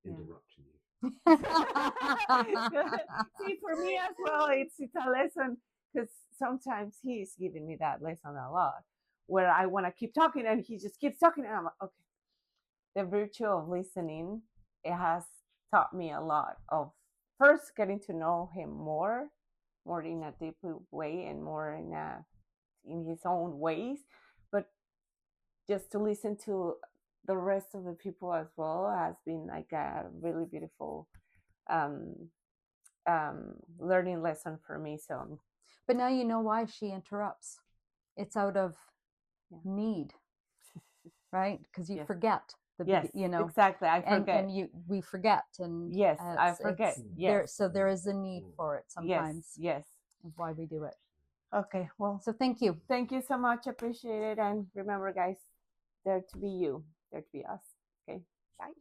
interrupting you. See, for me as well, it's a lesson, because sometimes he's giving me that lesson a lot, where I want to keep talking and he just keeps talking, and I'm like, okay. The virtue of listening, it has taught me a lot of first getting to know him more in a deeper way, and more in his own ways, but just to listen to the rest of the people as well has been like a really beautiful learning lesson for me. So, but now you know why she interrupts. It's out of need, right? Because you forget. Exactly. I forget, and we forget, and I forget. Yes, there is a need for it sometimes. Yes, of why we do it. Okay, well, so thank you so much. Appreciate it, and remember, guys, dare to be you, dare to be us. Okay, bye.